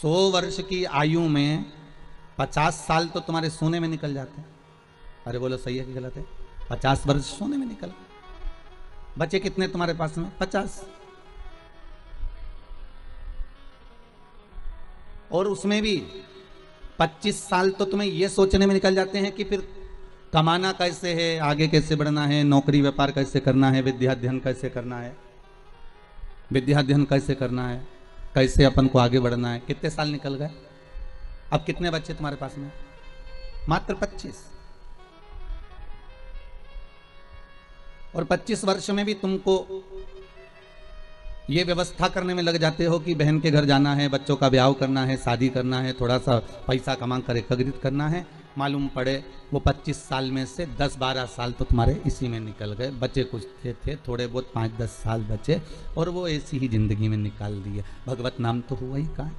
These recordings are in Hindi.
100 वर्ष की आयु में 50 साल तो तुम्हारे सोने में निकल जाते हैं। अरे बोलो सही है कि गलत है? 50 वर्ष सोने में निकल, बचे कितने तुम्हारे पास में? 50। और उसमें भी 25 साल तो तुम्हें यह सोचने में निकल जाते हैं कि फिर कमाना कैसे है, आगे कैसे बढ़ना है, नौकरी व्यापार कैसे करना है, विद्या अध्ययन कैसे करना है, विद्या अध्ययन कैसे करना है, कैसे अपन को आगे बढ़ना है। कितने साल निकल गए? अब कितने बच्चे तुम्हारे पास में? मात्र 25। और 25 वर्ष में भी तुमको ये व्यवस्था करने में लग जाते हो कि बहन के घर जाना है, बच्चों का ब्याह करना है, शादी करना है, थोड़ा सा पैसा कमा कर एकत्रित करना है। मालूम पड़े वो 25 साल में से 10-12 साल तो तुम्हारे इसी में निकल गए। बच्चे कुछ थे थोड़े बहुत 5-10 साल बचे और वो ऐसी ही जिंदगी में निकाल दिए। भगवत नाम तो हुआ ही कहाँ।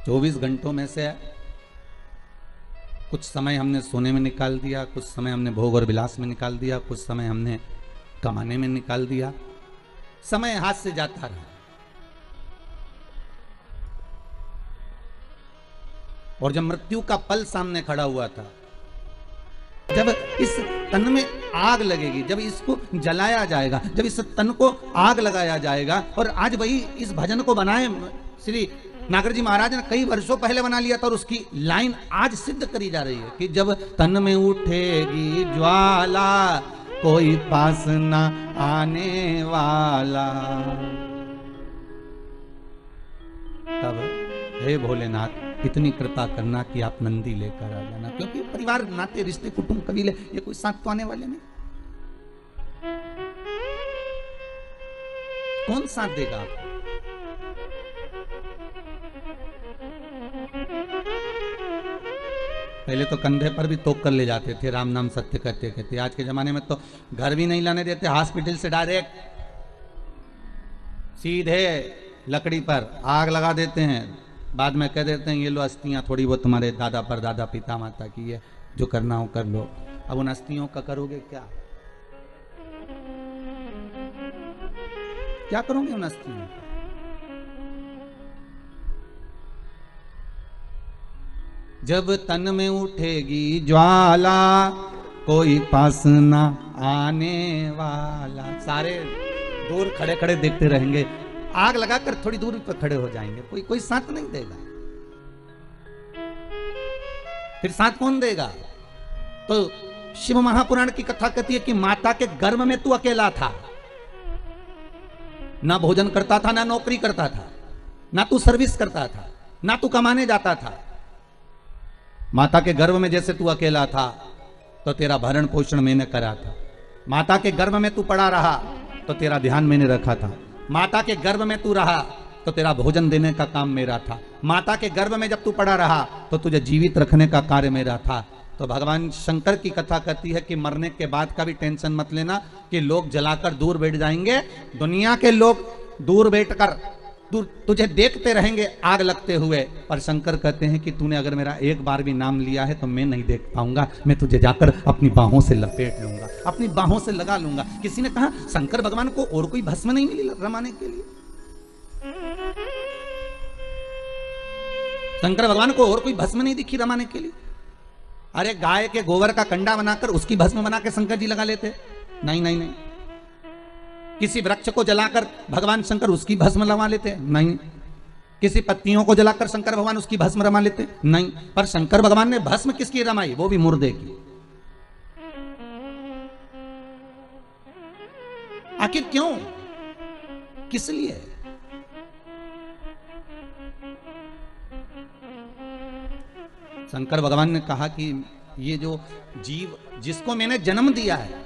24 घंटों में से कुछ समय हमने सोने में निकाल दिया, कुछ समय हमने भोग और विलास में निकाल दिया, कुछ समय हमने कमाने में निकाल दिया। समय हाथ से जाता रहा। और जब मृत्यु का पल सामने खड़ा हुआ था, जब इस तन में आग लगेगी, जब इसको जलाया जाएगा, जब इस तन को आग लगाया जाएगा, और आज वही इस भजन को बनाए श्री नागर जी महाराज ने कई वर्षों पहले बना लिया था, और उसकी लाइन आज सिद्ध करी जा रही है कि जब तन में उठेगी ज्वाला कोई पास न आने वाला, तब हे भोलेनाथ इतनी कृपा करना कि आप नंदी लेकर आ जाना। क्योंकि परिवार, नाते, रिश्ते, कुटुंब, कबीले, ये कोई साथ तो आने वाले नहीं। कौन साथ देगा आपको? पहले तो कंधे पर भी तोप कर ले जाते थे, राम नाम सत्य कहते कहते। आज के जमाने में तो घर भी नहीं लाने देते, हॉस्पिटल से डायरेक्ट सीधे लकड़ी पर आग लगा देते हैं। बाद में कह देते हैं ये लो अस्थियां थोड़ी बहुत तुम्हारे दादा पर दादा पिता माता की है, जो करना हो कर लो। अब उन अस्थियों का करोगे क्या? क्या करोगे उन अस्थियों का? जब तन में उठेगी ज्वाला कोई पास ना आने वाला। सारे दूर खड़े खड़े देखते रहेंगे, आग लगाकर थोड़ी दूर पर खड़े हो जाएंगे, कोई साथ नहीं देगा। फिर साथ कौन देगा? तो शिव महापुराण की कथा कहती है कि माता के गर्भ में तू अकेला था, ना भोजन करता था, ना नौकरी करता था, ना तू सर्विस करता था, ना तू कमाने जाता था। माता के गर्भ में जैसे तू अकेला था तो तेरा भरण पोषण मैंने करा था। माता के गर्भ में तू पड़ा रहा तो तेरा ध्यान मैंने रखा था। माता के गर्भ में तू रहा तो तेरा भोजन देने का काम मेरा था। माता के गर्भ में जब तू पड़ा रहा तो तुझे जीवित रखने का कार्य मेरा था। तो भगवान शंकर की कथा कहती है कि मरने के बाद का भी टेंशन मत लेना कि लोग जलाकर दूर बैठ जाएंगे। दुनिया के लोग दूर बैठकर तुझे देखते रहेंगे आग लगते हुए, पर शंकर कहते हैं कि तूने अगर मेरा एक बार भी नाम लिया है तो मैं नहीं देख पाऊंगा, मैं तुझे जाकर अपनी बाहों से लपेट लूंगा, अपनी बाहों से लगा लूंगा। किसी ने कहा शंकर भगवान को और कोई भस्म नहीं मिली रमाने के लिए? शंकर भगवान को और कोई भस्म नहीं दिखी रमाने के लिए? अरे गाय के गोबर का कंडा बनाकर उसकी भस्म बना के शंकर जी लगा लेते? नहीं नहीं नहीं। किसी वृक्ष को जलाकर भगवान शंकर उसकी भस्म लगा लेते? नहीं। किसी पत्तियों को जलाकर शंकर भगवान उसकी भस्म रमा लेते? नहीं। पर शंकर भगवान ने भस्म किसकी रमाई? वो भी मुर्दे की। आखिर क्यों? किस लिए? शंकर भगवान ने कहा कि ये जो जीव जिसको मैंने जन्म दिया है,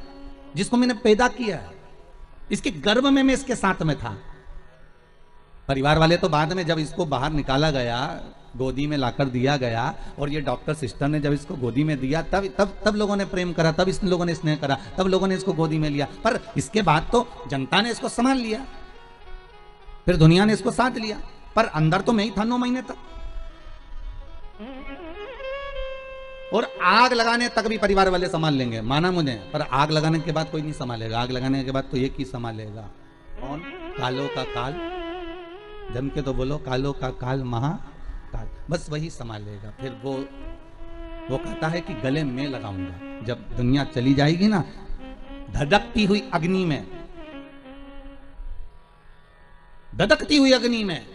जिसको मैंने पैदा किया है, इसके गर्भ में मैं इसके साथ में था। परिवार वाले तो बाद में जब इसको बाहर निकाला गया, गोदी में लाकर दिया गया, और ये डॉक्टर सिस्टर ने जब इसको गोदी में दिया तब लोगों ने प्रेम करा, तब इस लोगों ने स्नेह करा, तब लोगों ने इसको गोदी में लिया। पर इसके बाद तो जनता ने इसको संभाल लिया, फिर दुनिया ने इसको साथ लिया, पर अंदर तो मैं ही था 9 महीने तक। और आग लगाने तक भी परिवार वाले संभाल लेंगे, माना मुझे, पर आग लगाने के बाद कोई नहीं संभालेगा। आग लगाने के बाद तो एक ही संभालेगा, कौन? कालो का काल। जम के तो बोलो, कालो का काल महाकाल, बस वही संभालेगा। फिर वो कहता है कि गले में लगाऊंगा। जब दुनिया चली जाएगी ना, धधकती हुई अग्नि में, धधकती हुई अग्नि में,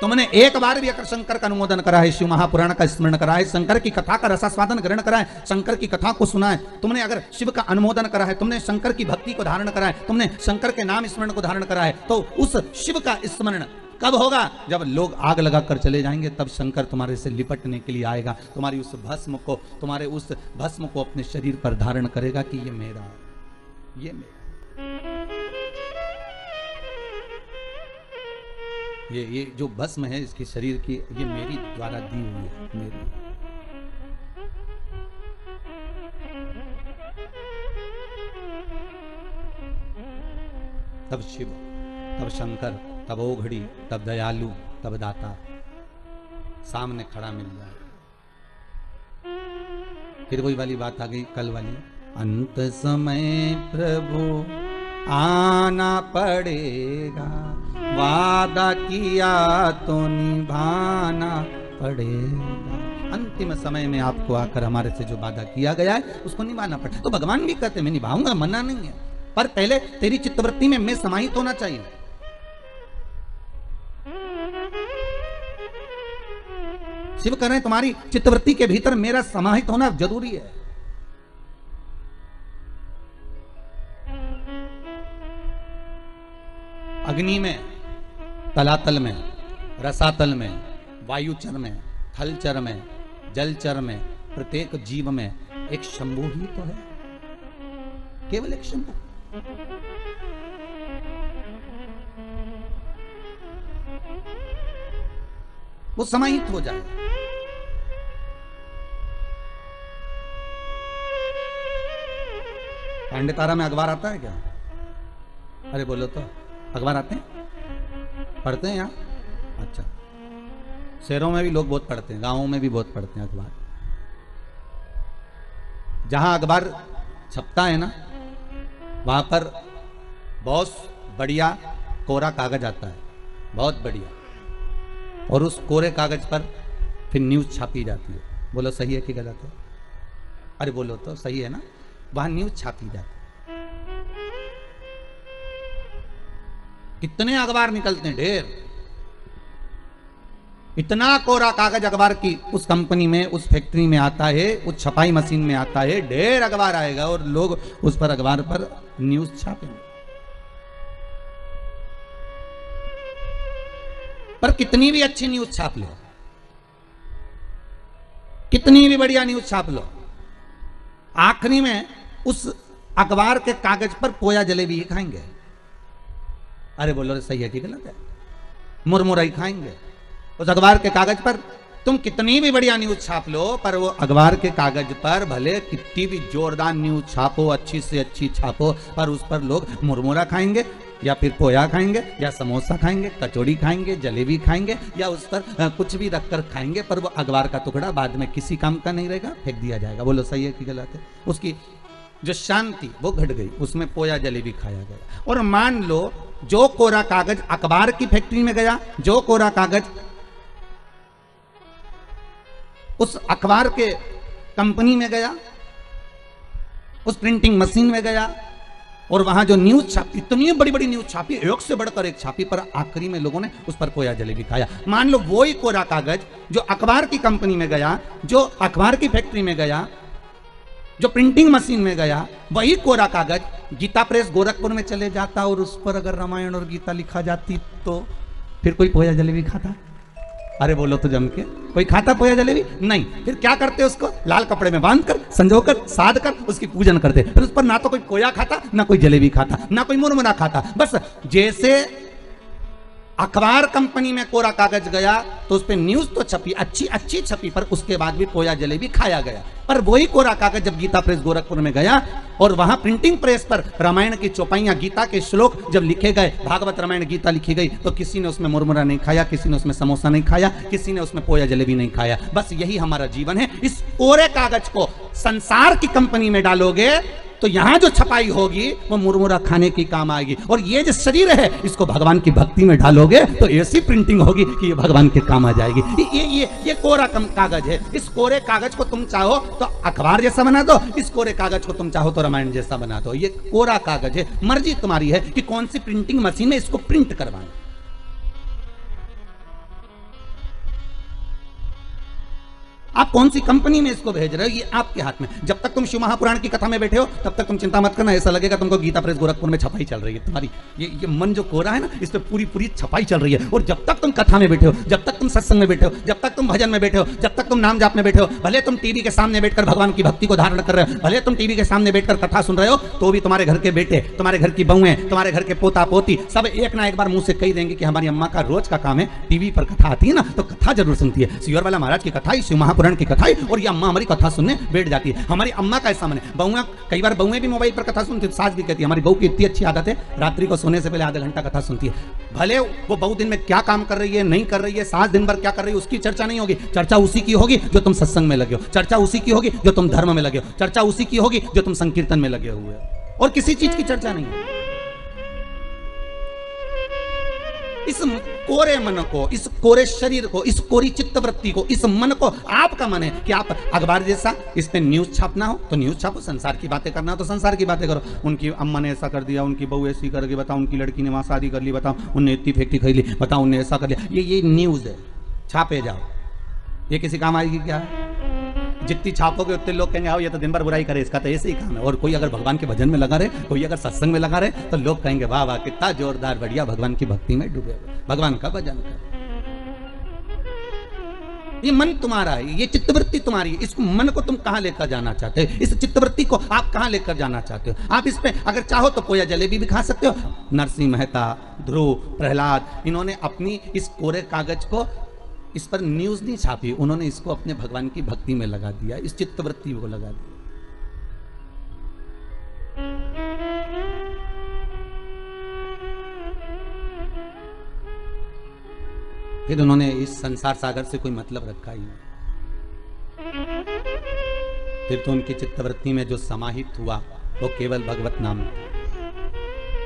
तुमने एक बार भी अगर शंकर का अनुमोदन करा है, शिव महापुराण का स्मरण करा है, शंकर की कथा का रसास्वादन ग्रहण करा है, शंकर की कथा को सुना है, तुमने अगर शिव का अनुमोदन करा है, तुमने शंकर की भक्ति को धारण करा है, तुमने शंकर के नाम स्मरण को धारण करा है, तो उस शिव का स्मरण कब होगा? जब लोग आग लगाकर चले जाएंगे, तब शंकर तुम्हारे से लिपटने के लिए आएगा, तुम्हारी उस भस्म को, तुम्हारे उस भस्म को अपने शरीर पर धारण करेगा कि ये मेरा है, ये मेरा। ये जो भस्म है इसके शरीर की, ये मेरी द्वारा दी हुई है, मेरी। तब शिव, तब शंकर, तब ओघड़ी, तब दयालु, तब दाता सामने खड़ा मिल जाए। फिर वही वाली बात आ गई कल वाली, अंत समय प्रभु आना पड़ेगा, वादा किया तो निभाना पड़ेगा। अंतिम समय में आपको आकर हमारे से जो वादा किया गया है उसको निभाना पड़ेगा। तो भगवान भी कहते मैं निभाऊंगा, मना नहीं है, पर पहले तेरी चित्तवृत्ति में मैं समाहित होना चाहिए। शिव कह रहे हैं तुम्हारी चित्तवृत्ति के भीतर मेरा समाहित होना जरूरी है। अग्नि में, तलातल में, रसातल में, वायुचर में, थलचर में, जलचर में, प्रत्येक जीव में एक शंभु ही तो है, केवल एक शंभु। वो समाहित हो जाए। पांडे तारा में अखबार आता है क्या? अरे बोलो तो, अखबार आते हैं? पढ़ते हैं यहाँ? अच्छा, शहरों में भी लोग बहुत पढ़ते हैं, गांवों में भी बहुत पढ़ते हैं अखबार। जहां अखबार छपता है ना, वहां पर बहुत बढ़िया कोरा कागज आता है, बहुत बढ़िया, और उस कोरे कागज पर फिर न्यूज छापी जाती है। बोलो सही है कि गलत है? अरे बोलो तो, सही है ना? वहां न्यूज छापी जाती है। कितने अखबार निकलते हैं, ढेर। इतना कोरा कागज अखबार की उस कंपनी में, उस फैक्ट्री में आता है, उस छपाई मशीन में आता है, ढेर अखबार आएगा और लोग उस पर अखबार पर न्यूज छापेंगे। पर कितनी भी अच्छी न्यूज छाप लो, कितनी भी बढ़िया न्यूज छाप लो, आखिरी में उस अखबार के कागज पर पोया जलेबी ही खाएंगे। अरे बोलो रे, सही है कि गलत है? मुरमुरा ही खाएंगे। उस अखबार के कागज पर तुम कितनी भी बढ़िया न्यूज छाप लो, पर वो अखबार के कागज पर भले कितनी भी जोरदार न्यूज छापो, अच्छी से अच्छी छापो, पर उस पर लोग मुरमुरा खाएंगे, या फिर पोया खाएंगे, या समोसा खाएंगे, कचौड़ी खाएंगे, जलेबी खाएंगे, या उस पर कुछ भी रखकर खाएंगे, पर वो अखबार का टुकड़ा बाद में किसी काम का नहीं रहेगा, फेंक दिया जाएगा। बोलो सही है कि गलत है? उसकी जो शांति वो घट गई, उसमें पोया जलेबी खाया गया। और मान लो जो कोरा कागज अखबार की फैक्ट्री में गया, जो कोरा कागज उस अखबार के कंपनी में गया, उस प्रिंटिंग मशीन में गया, और वहां जो न्यूज छापी, इतनी बड़ी बड़ी न्यूज छापी, एक से बढ़कर एक छापी, पर आखिरी में लोगों ने उस पर पोया जलेबी खाया। मान लो वही कोरा कागज जो अखबार की कंपनी में गया, जो अखबार की फैक्ट्री में गया, जो प्रिंटिंग मशीन में गया, वही कोरा कागज गीता प्रेस गोरखपुर में चले जाता और उस पर अगर रामायण और गीता लिखा जाती तो फिर कोई पोया जलेबी खाता? अरे बोलो तो जम के, कोई खाता पोया जलेबी? नहीं। फिर क्या करते उसको? लाल कपड़े में बांध कर, संजोकर, साध कर उसकी पूजन करते। फिर उस पर ना तो कोई पोया खाता, ना कोई जलेबी खाता, ना कोई मुरमुरा खाता। बस जैसे अखबार कंपनी में कोरा कागज गया तो उस पर न्यूज तो छपी, अच्छी अच्छी छपी, पर उसके बाद भी पोया जलेबी खाया गया। पर वही कोरा कागज जब गीता प्रेस गोरखपुर में गया और वहां प्रिंटिंग प्रेस पर रामायण की चौपाइयां, गीता के श्लोक जब लिखे गए, भागवत रामायण गीता लिखी गई, तो किसी ने उसमें मुरमुरा नहीं खाया, किसी ने उसमें समोसा नहीं खाया, किसी ने उसमें पोया जलेबी नहीं खाया। बस यही हमारा जीवन है। इस कोरे कागज को संसार की कंपनी में डालोगे तो यहां जो छपाई होगी वो मुरमुरा खाने की काम आएगी, और ये जो शरीर है इसको भगवान की भक्ति में डालोगे तो ऐसी प्रिंटिंग होगी कि ये भगवान के काम आ जाएगी। ये कोरा कागज है। इस कोरे कागज को तुम चाहो तो अखबार जैसा बना दो, इस कोरे कागज को तुम चाहो तो रामायण जैसा बना दो। ये कोरा कागज है, मर्जी तुम्हारी है कि कौन सी प्रिंटिंग मशीन में इसको प्रिंट करवाना। आप कौन सी कंपनी में इसको भेज रहे हो, ये आपके हाथ में। जब तक तुम शिव महापुराण की कथा में बैठे हो तब तक तुम चिंता मत करना, ऐसा लगेगा तुमको गीता प्रेस गोरखपुर में छपाई चल रही है। तुम्हारी ये मन जो कोरा है ना, इस पे पूरी छपाई चल रही है। और जब तक तुम कथा में बैठे हो, जब तक तुम सत्संग में बैठे हो, जब तक तुम भजन में बैठे हो, जब तक तुम नाम जाप में बैठे हो, भले तुम टीवी के सामने बैठकर भगवान की भक्ति को धारण कर रहे हो, भले तुम टीवी के सामने बैठकर कथा सुन रहे हो, तो भी तुम्हारे घर के बेटे, तुम्हारे घर की बहुएं, तुम्हारे घर के पोता पोती सब एक ना एक बार मुंह से कही देंगे कि हमारी अम्मा का रोज का काम है, टीवी पर कथा आती है ना तो कथा जरूर सुनती है। सियोर वाला महाराज की कथा, शिव महापुराण की कथा, और ये अम्मा हमारी कथा सुनने बैठ जाती है। हमारी अम्मा का ऐसा मन है। बहुआ, कई बार बहुएं भी मोबाइल पर कथा सुनती है, सास भी कहती है हमारी बहू की इतनी अच्छी आदत है, रात्रि को सोने से पहले आधा घंटा कथा सुनती है। भले वो बहू दिन में क्या काम कर रही है, नहीं कर रही है, सास दिन भर क्या कर रही है, उसकी चर्चा नहीं होगी। चर्चा उसी की होगी जो तुम सत्संग में लगे हो, चर्चा उसी की होगी जो तुम धर्म में लगे हो, चर्चा उसी की होगी जो तुम संकीर्तन में लगे हुए हो, और किसी चीज की चर्चा नहीं है। इस कोरे मन को, इस कोरे शरीर को, इस कोरी चित्तवृत्ति को, इस मन को, आपका मन है कि आप अखबार जैसा इस पे न्यूज छापना हो तो न्यूज छापो, संसार की बातें करना हो तो संसार की बातें करो। उनकी अम्मा ने ऐसा कर दिया, उनकी बहू ऐसी करके, बताओ उनकी लड़की ने वहां शादी कर ली, बताओ उनने इतनी फैक्ट्री खरीद ली, बताओ उनने ऐसा कर लिया। ये न्यूज है, छापे जाओ। ये किसी काम आएगी क्या? जितनी छापोगे उतने लोग कहेंगे आओ ये तो दिन भर बुराई करे, इसका तो ऐसे ही काम है। और कोई अगर भगवान के भजन में लगा रहे, कोई अगर सत्संग में लगा रहे, तो लोग कहेंगे वाह वाह कितना जोरदार, बढ़िया, भगवान की भक्ति में डूबे, भगवान का भजन कर। ये मन तुम्हारा है, ये चित्तवृत्ति तुम्हारी है। इस मन को तुम कहां लेकर जाना चाहते हो, इस चित्तवृत्ति को आप कहां लेकर जाना चाहते हो? आप इस पे अगर चाहो तो पोया जलेबी भी खा सकते हो। नरसिंह मेहता, ध्रुव, प्रहलाद, इन्होंने अपनी इस कोरे कागज को, इस पर न्यूज नहीं छापी, उन्होंने इसको अपने भगवान की भक्ति में लगा दिया, इस चित्तवृत्ति को लगा दिया। फिर उन्होंने इस संसार सागर से कोई मतलब रखा ही नहीं। फिर तो उनकी चित्तवृत्ति में जो समाहित हुआ वो केवल भगवत नाम था।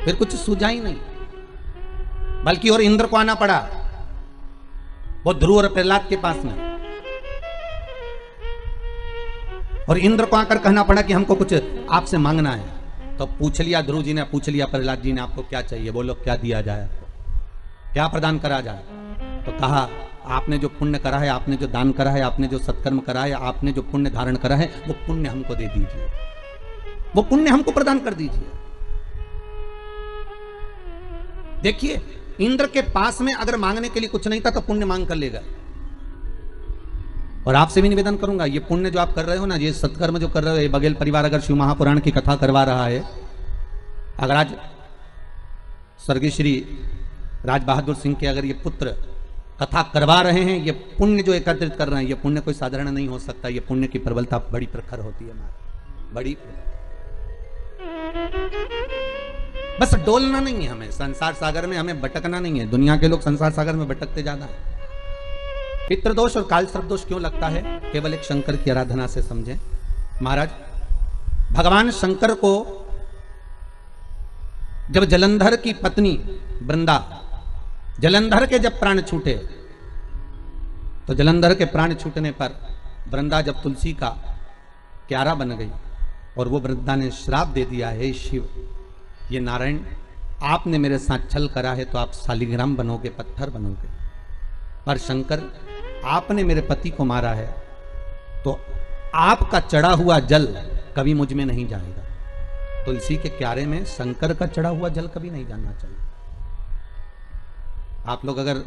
फिर कुछ सूझा ही नहीं, बल्कि और इंद्र को आना पड़ा, वो ध्रुव और प्रहलाद के पास में, और इंद्र को आकर कहना पड़ा कि हमको कुछ आपसे मांगना है। तो पूछ लिया ध्रुव जी ने, पूछ लिया प्रहलाद जी ने, आपको क्या चाहिए, बोलो क्या दिया जाए, क्या प्रदान करा जाए। तो कहा आपने जो पुण्य करा है, आपने जो दान करा है, आपने जो सत्कर्म करा है, आपने जो पुण्य धारण करा है, वो पुण्य हमको दे दीजिए, वो पुण्य हमको प्रदान कर दीजिए। देखिए इंद्र के पास में अगर मांगने के लिए कुछ नहीं था तो पुण्य मांग कर लेगा। और आपसे भी निवेदन करूंगा, ये पुण्य जो आप कर रहे हो ना, ये सत्कर्म जो कर रहे हो, ये बघेल परिवार अगर शिव महापुराण की कथा करवा रहा है, अगर आज स्वर्गीय श्री राज बहादुर सिंह के अगर ये पुत्र कथा करवा रहे हैं, ये पुण्य जो एकत्रित कर रहे हैं, ये पुण्य कोई साधारण नहीं हो सकता। ये पुण्य की प्रबलता बड़ी प्रखर होती है हमारी, बड़ी। बस डोलना नहीं है हमें, संसार सागर में हमें भटकना नहीं है। दुनिया के लोग संसार सागर में भटकते ज्यादा है। पितृदोष और काल सर्प दोष क्यों लगता है? केवल एक शंकर की आराधना से समझें। महाराज भगवान शंकर को जब जलंधर की पत्नी वृंदा, जलंधर के जब प्राण छूटे, तो जलंधर के प्राण छूटने पर वृंदा जब तुलसी का क्यारा बन गई, और वो वृंदा ने श्राप दे दिया, हे शिव, ये नारायण आपने मेरे साथ छल करा है तो आप शालिग्राम बनोगे, पत्थर बनोगे। पर शंकर आपने मेरे पति को मारा है तो आपका चढ़ा हुआ जल कभी मुझ में नहीं जाएगा। तुलसी के क्यारे में शंकर का चढ़ा हुआ जल कभी नहीं जाना चाहिए। आप लोग अगर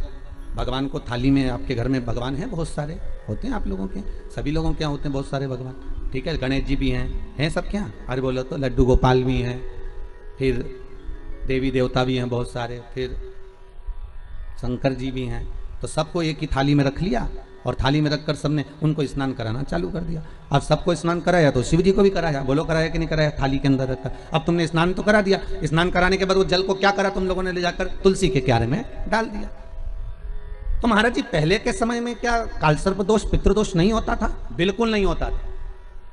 भगवान को थाली में, आपके घर में भगवान हैं, बहुत सारे होते हैं आप लोगों के, सभी लोगों के यहाँ होते हैं बहुत सारे भगवान, ठीक है, गणेश जी भी हैं सब क्या, अरे बोलो तो लड्डू गोपाल भी हैं, फिर देवी देवता भी हैं बहुत सारे, फिर शंकर जी भी हैं, तो सबको एक ही थाली में रख लिया और थाली में रखकर सबने उनको स्नान कराना चालू कर दिया। अब सबको स्नान कराया तो शिव जी को भी कराया, बोलो कराया कि नहीं कराया, थाली के अंदर रखकर। अब तुमने स्नान तो करा दिया, स्नान कराने के बाद वो जल को क्या करा तुम लोगों ने, ले जाकर तुलसी के क्यारे में डाल दिया। तो महाराज जी पहले के समय में क्या कालसर्प दोष पितृदोष नहीं होता था? बिल्कुल नहीं होता था।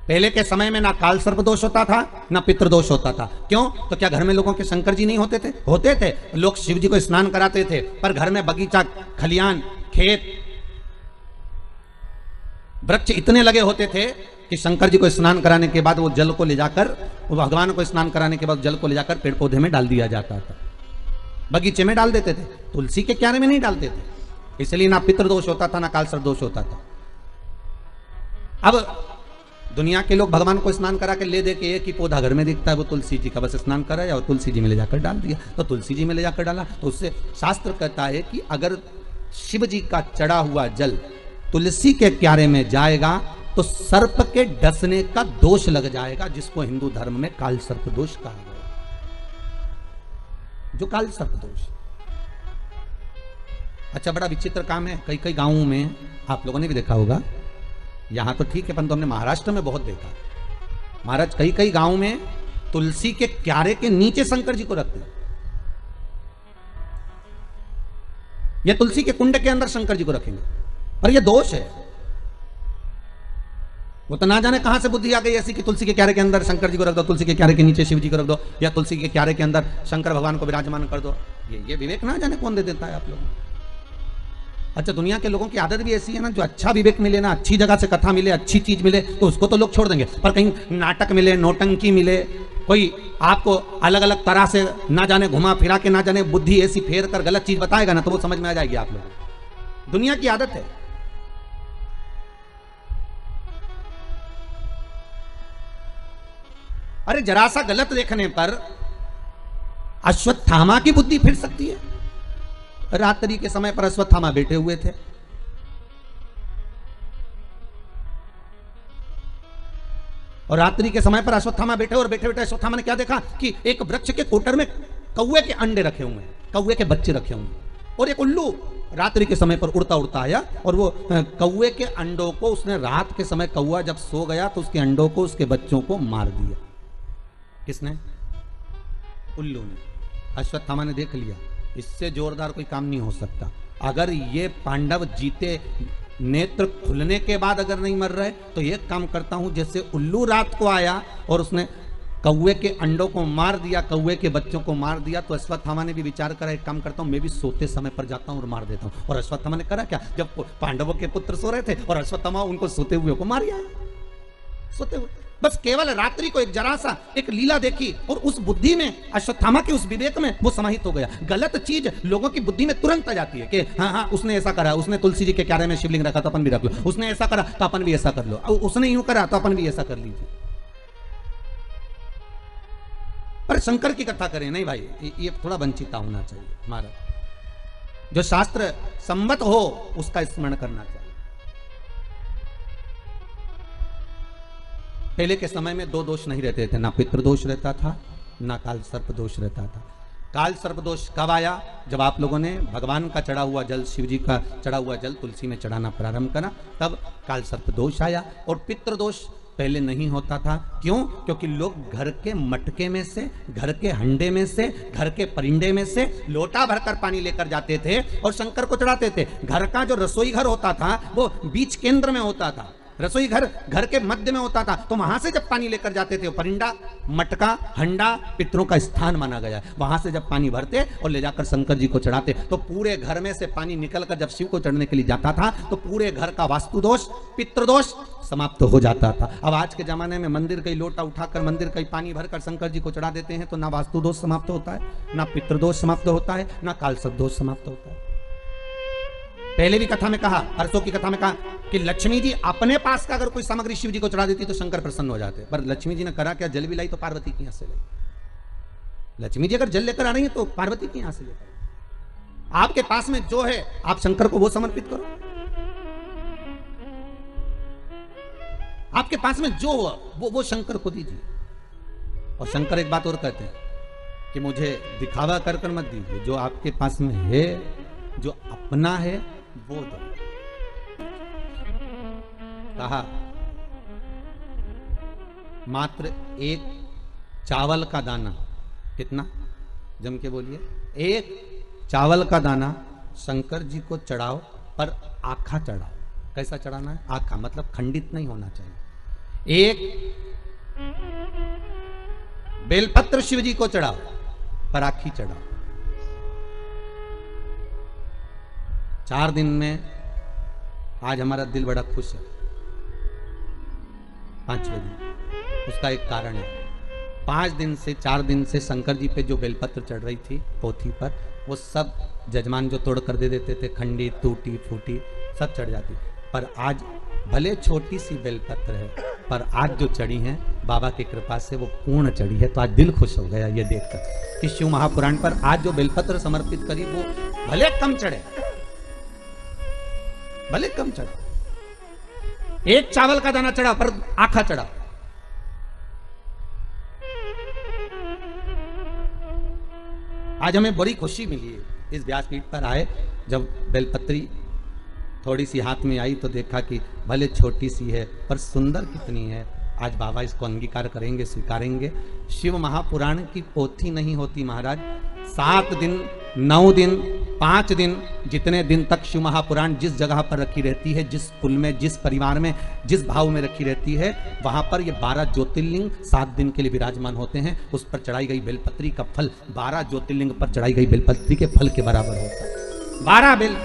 पहले के समय में ना कालसर्प दोष होता था ना पितृदोष होता था। क्यों? तो क्या घर में लोगों के शंकर जी नहीं होते थे? होते थे। लोग शिव जी को स्नान कराते थे, पर घर में बगीचा, खलियान, खेत, वृक्ष इतने लगे होते थे कि शंकर जी को स्नान कराने के बाद वो जल को ले जाकर, भगवान को स्नान कराने के बाद जल को ले जाकर पेड़ पौधे में डाल दिया जाता था, बगीचे में डाल देते थे, तुलसी के क्यारे में नहीं डालते थे। इसलिए ना पितृदोष होता था ना कालसर्प दोष होता था। अब दुनिया के लोग भगवान को स्नान करा के ले दे के एक ही पौधा घर में दिखता है, वो तुलसी जी का, बस स्नान कराया और तुलसी जी में ले जाकर डाल दिया। तो तुलसी जी में ले जाकर डाला तो उससे शास्त्र कहता है कि अगर शिव जी का चढ़ा हुआ जल तुलसी के क्यारे में जाएगा तो सर्प के डसने का दोष लग जाएगा, जिसको हिंदू धर्म में काल सर्प दोष कहा गया। जो काल सर्प दोष, अच्छा बड़ा विचित्र काम है। कई कई गांवों में आप लोगों ने भी देखा होगा, यहां तो ठीक है परंतु हमने महाराष्ट्र में बहुत देखा। महाराज कई कई गांवों में तुलसी के क्यारे के नीचे शंकर जी को रखते हैं, या तुलसी के कुंड के अंदर शंकर जी को रखेंगे, पर यह दोष है। वो तो ना जाने कहां से बुद्धि आ गई ऐसी कि तुलसी के क्यारे के अंदर शंकर जी को रख दो, तुलसी के क्यारे के नीचे शिव जी को रख दो, या तुलसी के क्यारे के अंदर शंकर भगवान को विराजमान कर दो। ये विवेक ना जाने कौन दे देता है आप लोगों को। अच्छा दुनिया के लोगों की आदत भी ऐसी है ना, जो अच्छा विवेक मिले ना, अच्छी जगह से कथा मिले, अच्छी चीज मिले तो उसको तो लोग छोड़ देंगे, पर कहीं नाटक मिले, नौटंकी मिले, कोई आपको अलग अलग तरह से ना जाने घुमा फिरा के ना जाने बुद्धि ऐसी फेर कर गलत चीज बताएगा ना, तो वो समझ में आ जाएगी आप लोग। दुनिया की आदत है। अरे जरा सा गलत देखने पर अश्वत्थामा की बुद्धि फिर सकती है। रात्रि के समय पर अश्वत्थामा बैठे हुए थे, और रात्रि के समय पर अश्वत्थामा बैठे, और बैठे बैठे अश्वत्थामा ने क्या देखा कि एक वृक्ष के कोटर में कौवे के अंडे रखे हुए हैं, कौवे के बच्चे रखे हुए हैं, और एक उल्लू रात्रि के समय पर उड़ता उड़ता आया, और वो कौवे के अंडों को उसने, रात के समय कौवा जब सो गया तो उसके अंडों को, उसके बच्चों को मार दिया। किसने? उल्लू ने। अश्वत्थामा ने देख लिया इससे जोरदार कोई काम नहीं हो सकता। अगर ये पांडव जीते, नेत्र खुलने के बाद अगर नहीं मर रहे, तो एक काम करता हूं, जैसे उल्लू रात को आया और उसने कौवे के अंडों को मार दिया, कौवे के बच्चों को मार दिया, तो अश्वत्थामा ने भी विचार करा एक काम करता हूं, मैं भी सोते समय पर जाता हूं और मार देता हूं। और अश्वत्थामा ने करा क्या, जब पांडवों के पुत्र सो रहे थे और अश्वत्थामा उनको सोते हुए को मार आया, सोते हुए। बस केवल रात्रि को एक जरा सा एक लीला देखी, और उस बुद्धि में, अश्वत्थामा के उस विवेक में वो समाहित हो गया। गलत चीज लोगों की बुद्धि में तुरंत आ जाती है कि हाँ हाँ उसने ऐसा करा, उसने तुलसी जी के क्यारे में शिवलिंग रखा तो अपन भी रख लो, उसने ऐसा करा तो अपन भी ऐसा कर लो, उसने यूं करा तो अपन भी ऐसा कर लीजिए। पर शंकर की कथा करें नहीं भाई, ये थोड़ा वंचिता होना चाहिए हमारा। जो शास्त्र सम्मत हो उसका स्मरण करना चाहिए। पहले के समय में दो दोष नहीं रहते थे, ना पितृदोष रहता था ना काल सर्प दोष रहता था। काल सर्प दोष कब आया? जब आप लोगों ने भगवान का चढ़ा हुआ जल, शिव जी का चढ़ा हुआ जल तुलसी में चढ़ाना प्रारंभ करा, तब काल सर्प दोष आया। और पितृदोष पहले नहीं होता था। क्यों? क्योंकि लोग घर के मटके में से, घर के हंडे में से, घर के परिंडे में से लोटा भरकर पानी लेकर जाते थे और शंकर को चढ़ाते थे। घर का जो रसोई घर होता था वो बीच केंद्र में होता था, रसोई घर घर के मध्य में होता था, तो वहां से जब पानी लेकर जाते थे, परिंडा, मटका, हंडा पितरों का स्थान माना गया है। वहां से जब पानी भरते और ले जाकर शंकर जी को चढ़ाते, तो पूरे घर में से पानी निकलकर जब शिव को चढ़ने के लिए जाता था, तो पूरे घर का वास्तु दोष, पितृदोष समाप्त हो जाता था। अब आज के जमाने में मंदिर का लोटा उठाकर, मंदिर का पानी भरकर शंकर जी को चढ़ा देते हैं, तो ना वास्तु दोष समाप्त होता है, ना पितृदोष समाप्त होता है, ना कालसर्प दोष समाप्त होता है। पहले भी कथा में कहा, परसों की कथा में कहा कि लक्ष्मी जी अपने पास का अगर कोई सामग्री शिव जी को चढ़ा देती तो शंकर प्रसन्न हो जाते, पर लक्ष्मी जी ने करा क्या, जल भी लाई तो पार्वती की यहां से लाई। लक्ष्मी जी अगर जल लेकर आ रही है तो पार्वती की यहां से लेकर। आपके पास में जो है आप शंकर को वो समर्पित करो। आपके पास में जो हुआ वो शंकर को दीजिए। और शंकर एक बात और कहते हैं कि मुझे दिखावा कर कर मत दीजिए, जो आपके पास में है, जो अपना है वो दो। कहा मात्र एक चावल का दाना, कितना जम के बोलिए, एक चावल का दाना शंकर जी को चढ़ाओ, पर आखा चढ़ाओ। कैसा चढ़ाना है? आखा, मतलब खंडित नहीं होना चाहिए। एक बेलपत्र शिव जी को चढ़ाओ, पर आखी चढ़ाओ। 4 दिन में आज हमारा दिल बड़ा खुश है। 5वें दिन उसका एक कारण है। 5 दिन से 4 दिन से शंकर जी पे जो बेलपत्र चढ़ रही थी पोथी पर, वो सब जजमान जो तोड़ कर दे देते थे, खंडी टूटी फूटी सब चढ़ जाती। पर आज भले छोटी सी बेलपत्र है, पर आज जो चढ़ी है बाबा की कृपा से वो पूर्ण चढ़ी है। तो आज दिल खुश हो गया ये देखकर कि शिव महापुराण पर आज जो बेलपत्र समर्पित करी वो भले कम चढ़े, भले कम चढ़े। एक चावल का दाना चढ़ा पर आखा चढ़ा। आज हमें बड़ी खुशी मिली है इस व्यासपीठ पर आए, जब बेलपत्री थोड़ी सी हाथ में आई तो देखा कि भले छोटी सी है पर सुंदर कितनी है। आज बाबा इसको अंगीकार करेंगे, स्वीकारेंगे। शिव महापुराण की पोथी नहीं होती महाराज। 7 दिन, 9 दिन, 5 दिन, जितने दिन तक शिव महापुराण जिस जगह पर रखी रहती है, जिस कुल में, जिस परिवार में, जिस भाव में रखी रहती है, वहां पर ये 12 ज्योतिर्लिंग 7 दिन के लिए विराजमान होते हैं। उस पर चढ़ाई गई बेलपत्री का फल 12 ज्योतिर्लिंग पर चढ़ाई गई बेलपत्री के फल के बराबर होता है। 12 बेल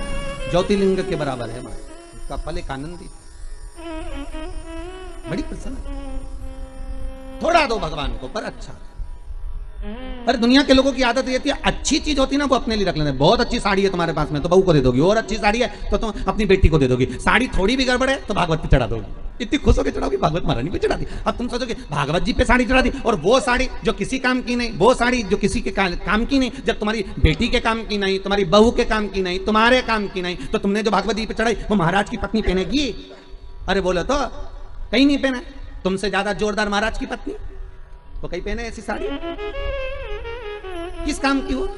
ज्योतिर्लिंग के बराबर है। उसका फल एक आनंदी, बड़ी प्रसन्न। थोड़ा दो भगवान को, पर अच्छा। पर दुनिया के लोगों की आदत ये थी, अच्छी चीज होती ना वो अपने लिए रख लेते। बहुत अच्छी साड़ी है तुम्हारे पास में तो बहू को दे दोगी, और अच्छी साड़ी है तो तुम अपनी बेटी को दे दोगी। साड़ी थोड़ी भी गड़बड़ है तो भागवत पे चढ़ा दोगी। इतनी खुश होकर चढ़ाओगी, भागवत महारानी पे चढ़ा दी। अब तुम सोचोगे भागवत जी पे साड़ी चढ़ा दी, और वो साड़ी जो किसी काम की नहीं, वो साड़ी जो किसी के काम की नहीं, जब तुम्हारी बेटी के काम की नहीं, तुम्हारी बहू के काम की नहीं, तुम्हारे काम की नहीं, तो तुमने जो भागवत जी पे चढ़ाई वो महाराज की पत्नी पहनेगी? अरे बोलो तो कहीं नहीं पहना। तुमसे ज्यादा जोरदार महाराज की पत्नी तो कहीं पहने ऐसी साड़ी? किस काम की हो?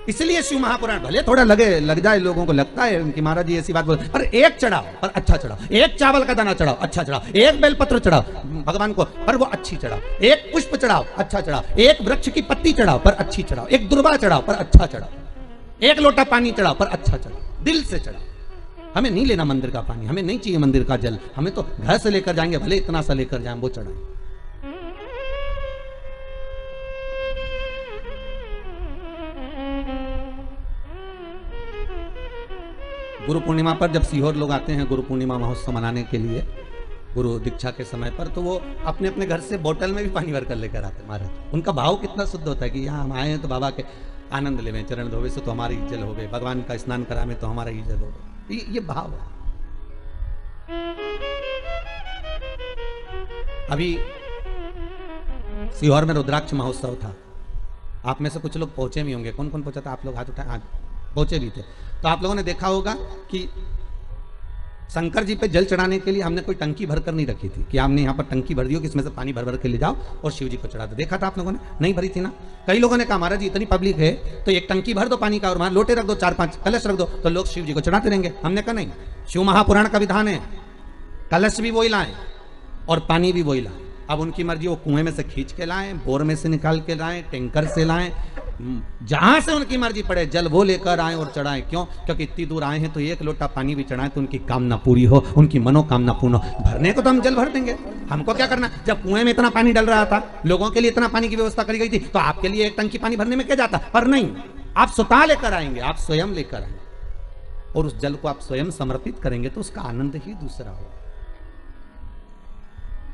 इसलिए शिव महापुराण भले थोड़ा लग जाए, लोगों को लगता है कि महाराज जी ऐसी बात बोल, पर एक चढ़ाओ पर अच्छा चढ़ाओ। एक चावल का दाना चढ़ाओ, अच्छा चढ़ाओ। एक बेलपत्र चढ़ाओ भगवान को, पर वो अच्छी चढ़ाओ। एक पुष्प चढ़ाओ, अच्छा चढ़ाओ। एक वृक्ष की पत्ती चढ़ाओ, पर अच्छी चढ़ाओ। एक दुर्वा चढ़ाओ, पर अच्छा चढ़ाओ। एक लोटा पानी चढ़ाओ, पर अच्छा चढ़ाओ। दिल से चढ़ाओ। हमें नहीं लेना मंदिर का पानी, हमें नहीं चाहिए मंदिर का जल, हमें तो घर से लेकर जाएंगे, भले इतना सा लेकर जाएं, वो चढ़ाएं। गुरु पूर्णिमा पर जब सीहोर लोग आते हैं गुरु पूर्णिमा महोत्सव मनाने के लिए, गुरु दीक्षा के समय पर, तो वो अपने अपने घर से बोतल में भी पानी भर कर लेकर आते हैं महाराज। उनका भाव कितना शुद्ध होता है कि यहाँ हम आए हैं तो बाबा के आनंद लेवे, चरण धोवे से तो हमारी जल हो गए, भगवान का स्नान करावे तो हमारा ही जल हो गए। ये भाव है। अभी सीहोर में रुद्राक्ष महोत्सव था। आप में से कुछ लोग पहुंचे भी होंगे। कौन कौन पहुंचा था? आप लोग हाथ उठाए। पहुंचे भी थे तो आप लोगों ने देखा होगा कि शंकर जी पे जल चढ़ाने के लिए हमने कोई टंकी भरकर नहीं रखी थी कि हमने यहाँ पर टंकी भर दी हो कि इसमें से पानी भर भर के ले जाओ और शिव जी को चढ़ा दो। देखा था आप लोगों ने? नहीं भरी थी ना। कई लोगों ने कहा महाराज जी इतनी पब्लिक है तो एक टंकी भर दो पानी का और वहां लोटे रख दो, 4-5 कलश रख दो, तो लोग शिव जी को चढ़ाते रहेंगे। हमने कहा नहीं, शिव महापुराण का विधान है कलश भी वही लाएं और पानी भी वही लाएं। अब उनकी मर्जी, वो कुएं में से खींच के लाएं, बोर में से निकाल के लाएं, टैंकर से लाएं, जहां से उनकी मर्जी पड़े जल वो लेकर आए और चढ़ाएं। क्यों? क्योंकि इतनी दूर आए हैं तो एक लोटा पानी भी चढ़ाएं तो उनकी कामना पूरी हो, उनकी मनोकामना पूर्ण हो। भरने को तो हम जल भर देंगे, हमको क्या करना? जब कुएं में इतना पानी डल रहा था, लोगों के लिए इतना पानी की व्यवस्था करी गई थी, तो आपके लिए एक टंकी पानी भरने में क्या जाता? पर नहीं, आप स्वतः लेकर आएंगे, आप स्वयं लेकर आएंगे और उस जल को आप स्वयं समर्पित करेंगे तो उसका आनंद ही दूसरा हो,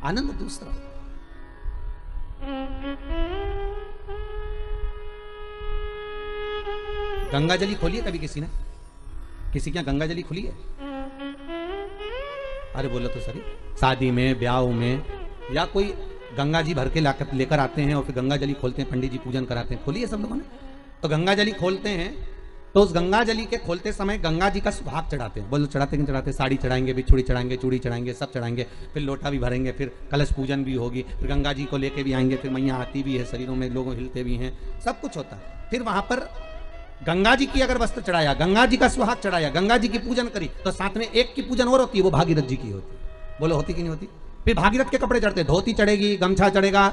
आनंद दूसरा। गंगा जली खोली है कभी किसी ने? किसी क्या गंगा जली खुली है? अरे बोलो तो सही। शादी में, ब्याह में, या कोई गंगा जी भर के लेकर आते हैं और फिर गंगा जली खोलते हैं, पंडित जी पूजन कराते हैं। खोली है सब लोगों ने? तो गंगा जली खोलते हैं तो उस गंगा जली के खोलते समय गंगा जी का सुहाग चढ़ाते हैं। बोलो चढ़ाते कि चढ़ाते? साड़ी चढ़ाएंगे, बिछुड़ी चढ़ाएंगे, चूड़ी चढ़ाएंगे, सब चढ़ाएंगे, फिर लोटा भी भरेंगे, फिर कलश पूजन भी होगी, फिर गंगा जी को लेके भी आएंगे, फिर मैया आती भी है, शरीरों में लोग हिलते भी हैं, सब कुछ होता है। फिर वहां पर गंगा जी की अगर वस्त्र चढ़ाया, गंगा जी का सुहाग चढ़ाया, गंगा जी की पूजन करी, तो साथ में एक की पूजन और होती है, वो भागीरथ जी की होती है। बोलो होती कि नहीं होती? फिर भागीरथ के कपड़े चढ़ते, धोती चढ़ेगी, गमछा चढ़ेगा,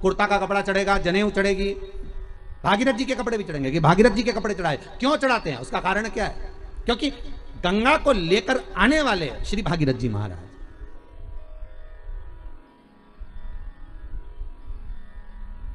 कुर्ता का कपड़ा चढ़ेगा, जनेऊ चढ़ेगी, भागीरथ जी के कपड़े भी चढ़ेंगे। कि भागीरथ जी के कपड़े चढ़ाए, क्यों चढ़ाते हैं? उसका कारण क्या है? क्योंकि गंगा को लेकर आने वाले श्री भागीरथ जी महाराज।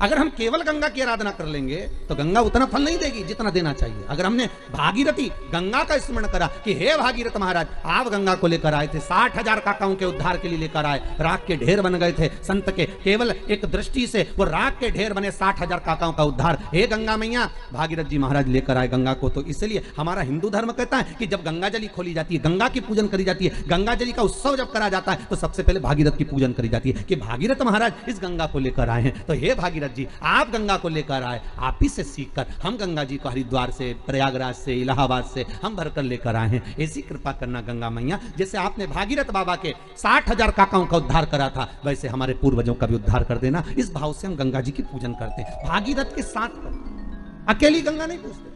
अगर हम केवल गंगा की आराधना कर लेंगे तो गंगा उतना फल नहीं देगी जितना देना चाहिए। अगर हमने भागीरथी गंगा का स्मरण करा कि हे भागीरथ महाराज, आप गंगा को लेकर आए थे, 60,000 काकाओं के उद्धार के लिए लेकर आए, राख के ढेर बन गए थे संत के, केवल एक दृष्टि से वो राख के ढेर बने 60,000 काकाओं का उद्धार, हे गंगा मैया भागीरथ जी महाराज लेकर आए गंगा को। तो इसलिए हमारा हिंदू धर्म कहता है कि जब गंगा जली खोली जाती है, गंगा की पूजन करी जाती है, गंगा जली का उत्सव जब करा जाता है, तो सबसे पहले भागीरथ की पूजन करी जाती है कि भागीरथ महाराज इस गंगा को लेकर आए हैं। तो हे भागीरथ जी, आप गंगा को लेकर आए, आप ही से सीखकर हम गंगा जी को हरिद्वार से, प्रयागराज से, इलाहाबाद से हम भरकर लेकर आए हैं। ऐसी कृपा करना गंगा मैया, जैसे आपने भागीरथ बाबा के 60,000 काकाओं का उद्धार करा था, वैसे हमारे पूर्वजों का भी उद्धार कर देना। इस भाव से हम गंगा जी की पूजन करते हैं, भागीरथ के साथ करते। अकेली गंगा नहीं पूजते,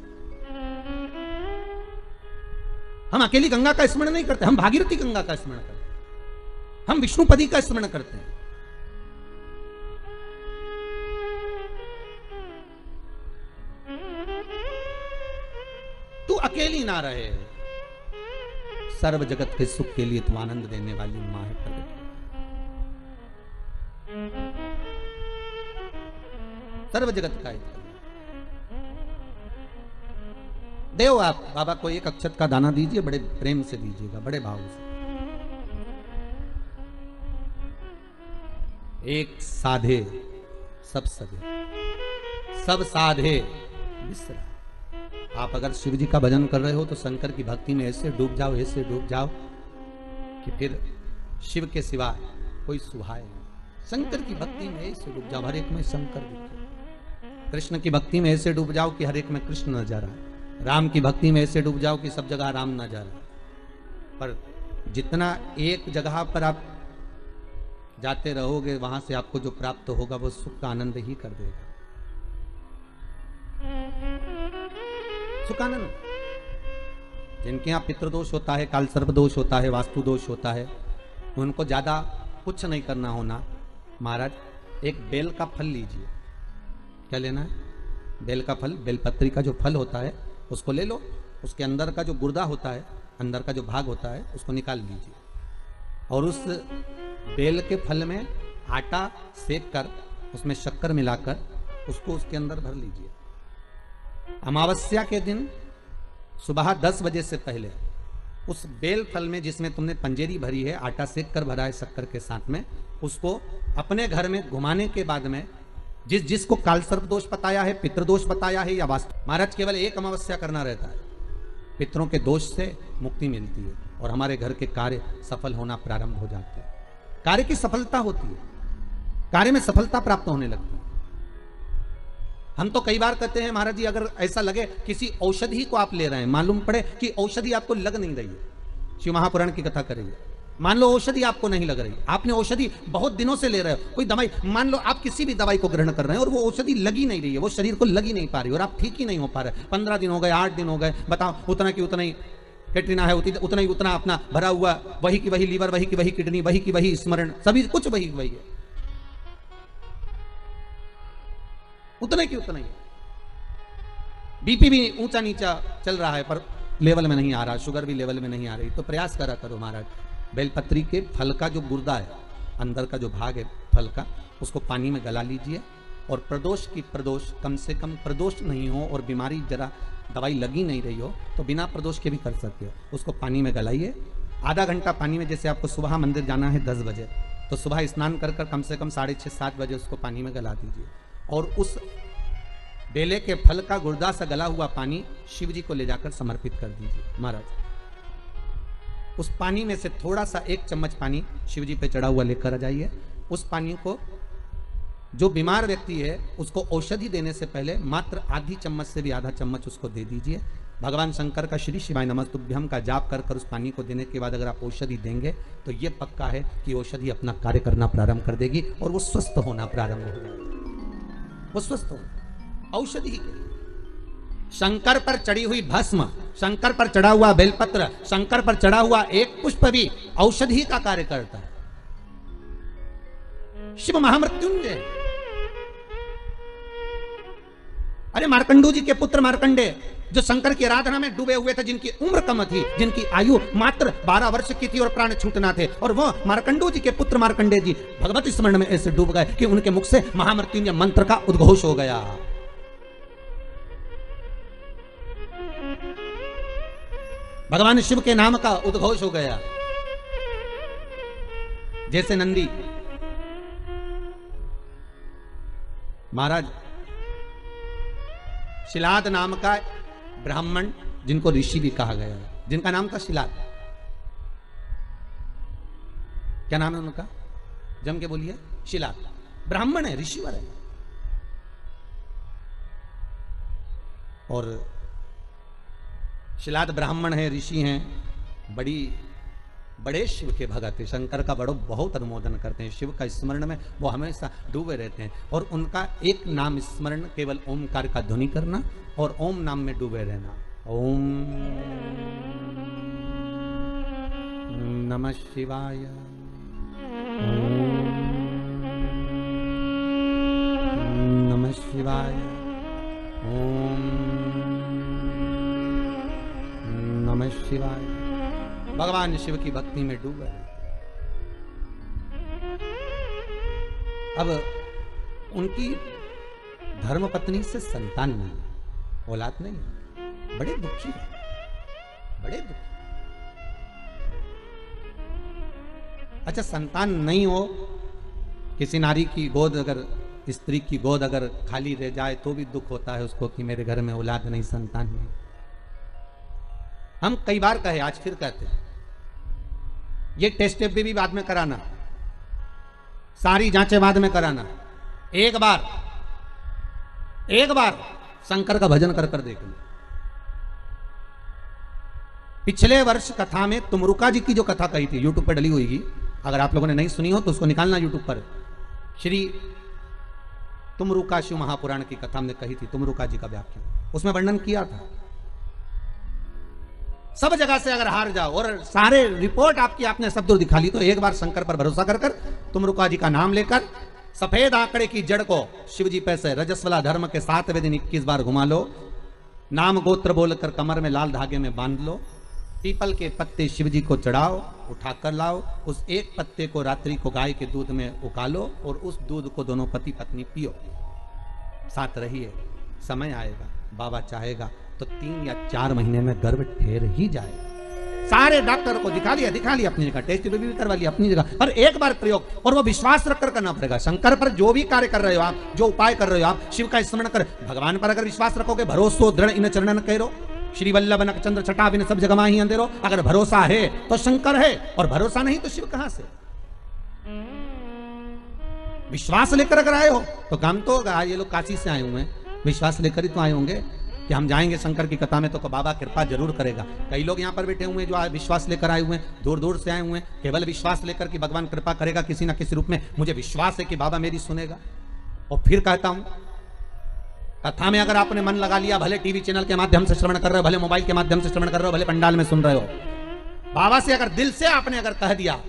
हम अकेली गंगा का स्मरण नहीं करते, हम भागीरथी गंगा का स्मरण करते हैं, हम विष्णुपदी का स्मरण करते हैं। तू अकेली ना रहे, सर्व जगत के सुख के लिए तू आनंद देने वाली मां है प्रगट। सर्व जगत का देव। आप बाबा को एक अक्षत का दाना दीजिए, बड़े प्रेम से दीजिएगा, बड़े भाव से। एक साधे सब सधे, सब साधे विसरा। आप अगर शिव जी का भजन कर रहे हो तो शंकर की भक्ति में ऐसे डूब जाओ, ऐसे डूब जाओ कि फिर शिव के सिवा कोई सुहाए नहीं। शंकर की भक्ति में ऐसे डूब जाओ, हर एक में शंकर दिखे। कृष्ण की भक्ति में ऐसे डूब जाओ कि हर एक में कृष्ण नजर आए। राम की भक्ति में ऐसे डूब जाओ कि सब जगह राम नजर आए। पर जितना एक जगह पर आप जाते रहोगे, वहां से आपको जो प्राप्त होगा वो सुख का आनंद ही कर देगा। सुखानंद। जिनके यहाँ पितृदोष होता है, काल सर्प दोष होता है, वास्तु दोष होता है, उनको ज्यादा कुछ नहीं करना होना। महाराज एक बेल का फल लीजिए। क्या लेना है? बेल का फल, बेलपत्री का जो फल होता है उसको ले लो। उसके अंदर का जो गुर्दा होता है, अंदर का जो भाग होता है, उसको निकाल लीजिए और उस बेल के फल में आटा सेक कर उसमें शक्कर मिलाकर उसको उसके अंदर भर लीजिए। अमावस्या के दिन सुबह 10 बजे से पहले उस बेल फल में, जिसमें तुमने पंजेरी भरी है, आटा सेक कर भरा है शक्कर के साथ में, उसको अपने घर में घुमाने के बाद में जिसको काल सर्प दोष बताया है, पितृदोष बताया है या वास्तु, महाराज केवल एक अमावस्या करना रहता है, पितरों के दोष से मुक्ति मिलती है और हमारे घर के कार्य सफल होना प्रारंभ हो जाते हैं। कार्य की सफलता होती है, कार्य में सफलता प्राप्त होने लगती है। हम तो कई बार कहते हैं महाराज जी, अगर ऐसा लगे किसी औषधि को आप ले रहे हैं, मालूम पड़े कि औषधि आपको लग नहीं रही है, शिव महापुराण की कथा करेंगे, मान लो औषधि आपको नहीं लग रही, आपने औषधि बहुत दिनों से ले रहे हो, कोई दवाई, मान लो आप किसी भी दवाई को ग्रहण कर रहे हैं और वो औषधि लगी नहीं रही है, वो शरीर को लगी नहीं पा रही और आप ठीक ही नहीं हो पा रहे, 15 दिन हो गए, 8 दिन हो गए, बताओ, उतना की उतना ही कैटरीना है, उतना ही उतना अपना भरा हुआ, वही की वही लीवर, वही की वही किडनी, वही की वही स्मरण, सभी कुछ वही वही है, उतने की उतना ही। बीपी भी ऊंचा नीचा चल रहा है पर लेवल में नहीं आ रहा, शुगर भी लेवल में नहीं आ रही, तो प्रयास करा करो महाराज, बेलपत्री के फल का जो गुर्दा है, अंदर का जो भाग है फल का, उसको पानी में गला लीजिए और प्रदोष की प्रदोष, कम से कम प्रदोष नहीं हो और बीमारी जरा दवाई लगी नहीं रही हो तो बिना प्रदोष के भी कर सकते हो, उसको पानी में गलाइए, आधा घंटा पानी में, जैसे आपको सुबह मंदिर जाना है 10 बजे, तो सुबह स्नान कर कर कम से कम 6:30-7 बजे उसको पानी में गला दीजिए और उस बेले के फल का गुर्दा से गला हुआ पानी शिव जी को ले जाकर समर्पित कर दीजिए। महाराज उस पानी में से थोड़ा सा 1 चम्मच पानी शिव जी पे चढ़ा हुआ लेकर आ जाइए। उस पानी को जो बीमार व्यक्ति है उसको औषधि देने से पहले मात्र आधी चम्मच से भी आधा चम्मच उसको दे दीजिए। भगवान शंकर का श्री शिवाय नमस्तुभ्यम का जाप कर कर उस पानी को देने के बाद अगर आप औषधि देंगे तो ये पक्का है कि औषधि अपना कार्य करना प्रारंभ कर देगी और वो स्वस्थ होना प्रारंभ हो जाएगी। वो स्वस्थ हो औषधि के लिए। शंकर पर चढ़ी हुई भस्म, शंकर पर चढ़ा हुआ बेलपत्र, शंकर पर चढ़ा हुआ एक पुष्प भी औषधि का कार्य करता है। शिव महामृत्युंजय। अरे मार्कंडू जी के पुत्र मार्कंडे जो शंकर की आराधना में डूबे हुए थे, जिनकी उम्र कम थी, जिनकी आयु मात्र 12 वर्ष की थी और प्राण छूटना थे, और वो मार्कंडू जी के पुत्र मार्कंडे जी भगवत स्मरण में ऐसे डूब गए कि उनके मुख से महामृत्युंजय मंत्र का उद्घोष हो गया। भगवान शिव के नाम का उद्घोष हो गया। जैसे नंदी महाराज शिलाद नाम का ब्राह्मण, जिनको ऋषि भी कहा गया है, जिनका नाम था शिलाद। क्या नाम है उनका? जम के बोलिए। शिलाद ब्राह्मण है, ऋषिवर है। और शिलाद ब्राह्मण है, ऋषि हैं, बड़े शिव के भगत है, शंकर का बहुत अनुमोदन करते हैं, शिव का स्मरण में वो हमेशा डूबे रहते हैं। और उनका एक नाम स्मरण, केवल ओमकार का ध्वनि करना और ओम नाम में डूबे रहना। ओम नमः शिवाय, ओम नमः शिवाय, ओम नमः शिवाय। भगवान शिव की भक्ति में डूब गए। अब उनकी धर्मपत्नी से संतान नहीं, औलाद नहीं, बड़े दुखी है, बड़े दुखी। अच्छा, संतान नहीं हो, किसी नारी की गोद, अगर स्त्री की गोद अगर खाली रह जाए तो भी दुख होता है उसको कि मेरे घर में औलाद नहीं, संतान नहीं। हम कई बार कहे, आज फिर कहते हैं, ये टेस्ट भी बाद में कराना, सारी जांचें बाद में कराना। एक बार शंकर का भजन कर कर देखना। पिछले वर्ष कथा में तुमरुका जी की जो कथा कही थी, यूट्यूब पर डली हुई, अगर आप लोगों ने नहीं सुनी हो तो उसको निकालना यूट्यूब पर। श्री तुमरुका शिव महापुराण की कथा हमने कही थी, तुमरुका जी का व्याख्यान, उसमें वर्णन किया था। सब जगह से अगर हार जाओ और सारे रिपोर्ट आपकी आपने सब दूर दिखा ली, तो एक बार शंकर पर भरोसा कर कर तुमरुका जी का नाम लेकर सफेद आंकड़े की जड़ को शिवजी पैसे रजस्वला धर्म के 7वें दिन 21 बार घुमा लो। नाम गोत्र बोलकर कमर में लाल धागे में बांध लो। पीपल के पत्ते शिवजी को चढ़ाओ, उठाकर लाओ। उस एक पत्ते को रात्रि को गाय के दूध में उकालो और उस दूध को दोनों पति पत्नी पियो। साथ रहिए, समय आएगा, बाबा चाहेगा तो 3 या 4 महीने में गर्भ ठहर ही जाएगा। सारे डॉक्टर को दिखा लिया अपनी जगह, टेस्ट भी करवा लिया अपनी जगह, पर एक बार प्रयोग, और वो विश्वास रखकर करना पड़ेगा। शंकर पर जो भी कार्य कर रहे हो आप, जो उपाय कर रहे हो आप, शिव का स्मरण कर, भगवान पर अगर विश्वास रखोगे, भरोसो दृढ़ इन चरणन करो, श्री वल्लभ नक चंद्र छटा बिन सब जगह ही अंधेरो। अगर भरोसा है तो शंकर है, और भरोसा नहीं तो शिव कहां से? विश्वास लेकर अगर आए हो तो काम तो होगा। ये लोग काशी से आए हुए हैं, विश्वास लेकर ही तो आए होंगे कि हम जाएंगे शंकर की कथा में तो बाबा कृपा जरूर करेगा। कई लोग यहाँ पर बैठे हुए हैं जो विश्वास लेकर आए हुए हैं, दूर दूर से आए हुए हैं, केवल विश्वास लेकर कि भगवान कृपा करेगा किसी ना किसी रूप में, मुझे विश्वास है कि बाबा मेरी सुनेगा। और फिर कहता हूं, कथा में अगर आपने मन लगा लिया, भले टीवी चैनल के माध्यम से श्रवण कर रहे हो, भले मोबाइल के माध्यम से श्रवण कर रहे हो, भले पंडाल में सुन रहे हो, बाबा से अगर दिल से आपने अगर कह दिया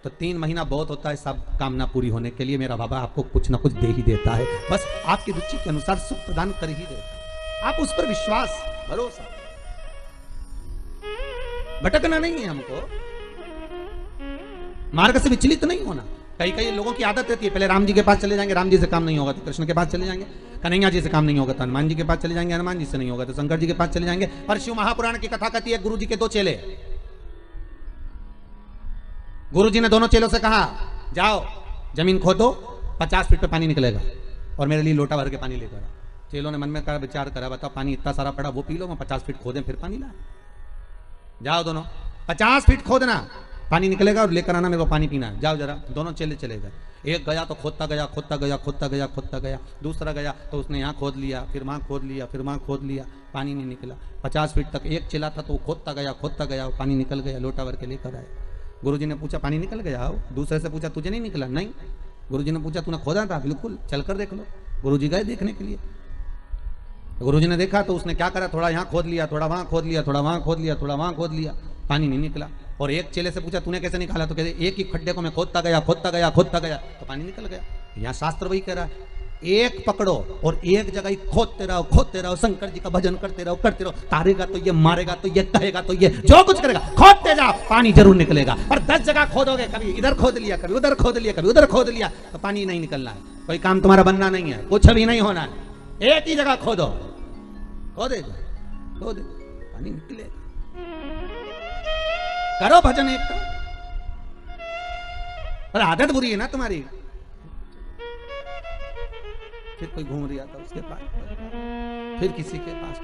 तो 3 महीना बहुत होता है सब कामना पूरी होने के लिए। मेरा बाबा आपको कुछ ना कुछ दे ही देता है, बस आपकी रुचि के अनुसार सुख प्रदान कर ही देता है। आप उस पर विश्वास, भरोसा, भटकना नहीं है हमको, मार्ग से विचलित नहीं होना। कई लोगों की आदत रहती है, पहले राम जी के पास चले जाएंगे, राम जी से काम नहीं होगा तो कृष्ण के पास चले जाएंगे, कन्हैया जी से काम नहीं होगा तो हनुमान जी के पास चले जाएंगे, हनुमान जी से नहीं होगा तो शंकर जी के पास चले जाएंगे। पर शिव महापुराण की कथा कहती है, गुरु जी के 2 चेले, गुरु जी ने दोनों चेलों से कहा, जाओ जमीन खोदो, 50 फीट पे पानी निकलेगा और मेरे लिए लोटा भर के पानी लेकर आओ। चेलों ने मन में कहा, विचार करा, बताओ पानी इतना सारा पड़ा, वो पी लो, मैं 50 फीट खोदें फिर पानी लाए। जाओ दोनों, 50 फीट खोदना, पानी निकलेगा और लेकर आना, मेरे को पानी पीना है, जाओ जरा। दोनों चेले चले गए। एक गया तो खोदता गया, दूसरा गया तो उसने यहाँ खोद लिया, फिर वहाँ खोद लिया, फिर वहाँ खोद लिया, पानी नहीं निकला। 50 फीट तक एक चेला था तो वो खोदता गया, पानी निकल गया, लोटा भर के लेकर आए। गुरुजी ने पूछा, पानी निकल गया? हो। दूसरे से पूछा, तुझे नहीं निकला? नहीं। गुरुजी ने पूछा, तूने खोदा था? बिल्कुल, चलकर देख लो। गुरुजी गए देखने के लिए। गुरुजी ने देखा तो उसने क्या करा, थोड़ा यहाँ खोद लिया, थोड़ा वहां खोद लिया, थोड़ा वहां खोद लिया, थोड़ा वहां खोद लिया, पानी नहीं निकला। और एक चेले से पूछा तूने कैसे निकाला, तो कहते एक ही खड्डे को मैं खोदता गया खोदता गया खोदता गया तो पानी निकल गया। यहाँ शास्त्र वही कह रहा है, एक पकड़ो और एक जगह ही खोदते रहो, शंकर जी का भजन करते रहो, तारेगा तो ये, मारेगा तो ये, कहेगा तो ये, जो कुछ करेगा खोदते जाओ, पानी जरूर निकलेगा। और 10 जगह खोदोगे, कभी इधर खोद लिया, कभी उधर खोद लिया, कभी उधर खोद लिया, तो पानी नहीं निकलना है, कोई काम तुम्हारा बनना नहीं है, कुछ भी नहीं होना है। एक ही जगह खोदो, खोदे पानी निकलेगा। करो भजन एक का, पर आदत बुरी है ना तुम्हारी। फिर कोई घूम रहा था उसके पास, फिर किसी के पास।